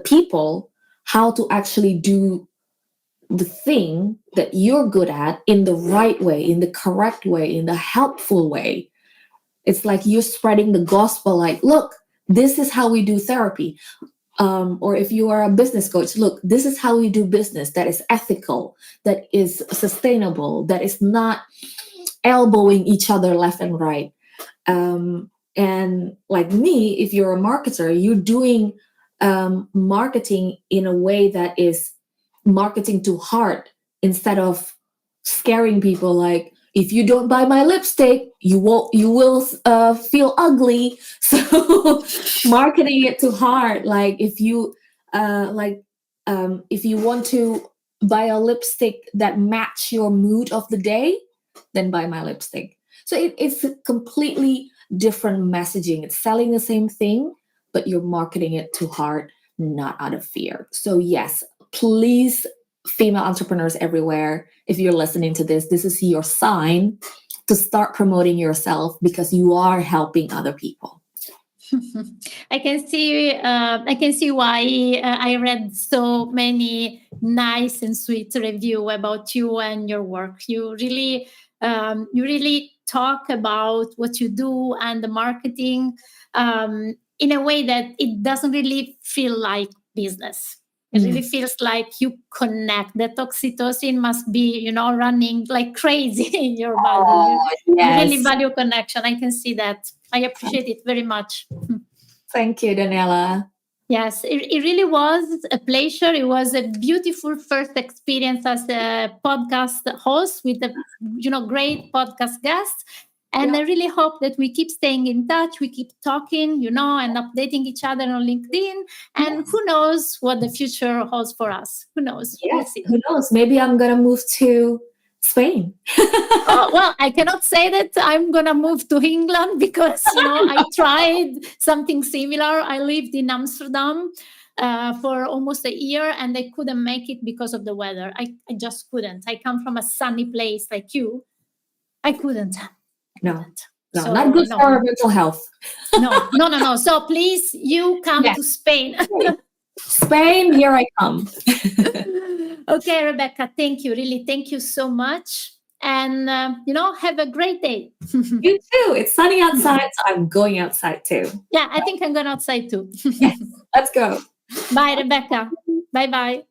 people how to actually do the thing that you're good at in the right way, in the correct way, in the helpful way. It's like you're spreading the gospel, like, look, this is how we do therapy. Or if you are a business coach, look, this is how we do business that is ethical, that is sustainable, that is not elbowing each other left and right. And like me, if you're a marketer, you're doing marketing in a way that is marketing to heart instead of scaring people, like, if you don't buy my lipstick, you will feel ugly. So marketing it to heart, like if you if you want to buy a lipstick that match your mood of the day, then buy my lipstick. So it's a completely different messaging. It's selling the same thing, but you're marketing it to heart, not out of fear. So yes, please, female entrepreneurs everywhere, if you're listening to this is your sign to start promoting yourself, because you are helping other people. I can see. I can see why I read so many nice and sweet review about you and your work. You really talk about what you do and the marketing. in a way that it doesn't really feel like business. It really feels like you connect. The oxytocin must be, running like crazy in your body. You really value connection. I can see that. I appreciate it very much. Thank you, Daniela. Yes, it really was a pleasure. It was a beautiful first experience as a podcast host with a great podcast guest. And I really hope that we keep staying in touch. We keep talking, and updating each other on LinkedIn. And who knows what the future holds for us? Who knows? Yes, we'll see. Who knows? Maybe I'm going to move to Spain. Well, I cannot say that I'm going to move to England because, I tried something similar. I lived in Amsterdam for almost a year and I couldn't make it because of the weather. I just couldn't. I come from a sunny place like you. I couldn't. No, so, not good for our mental health. No. So please, you come to Spain. Spain, here I come. Okay, Rebecca, thank you. Really, thank you so much. And, have a great day. You too. It's sunny outside, so I'm going outside too. Yeah, I think I'm going outside too. Yes, let's go. Bye, Rebecca. Bye-bye.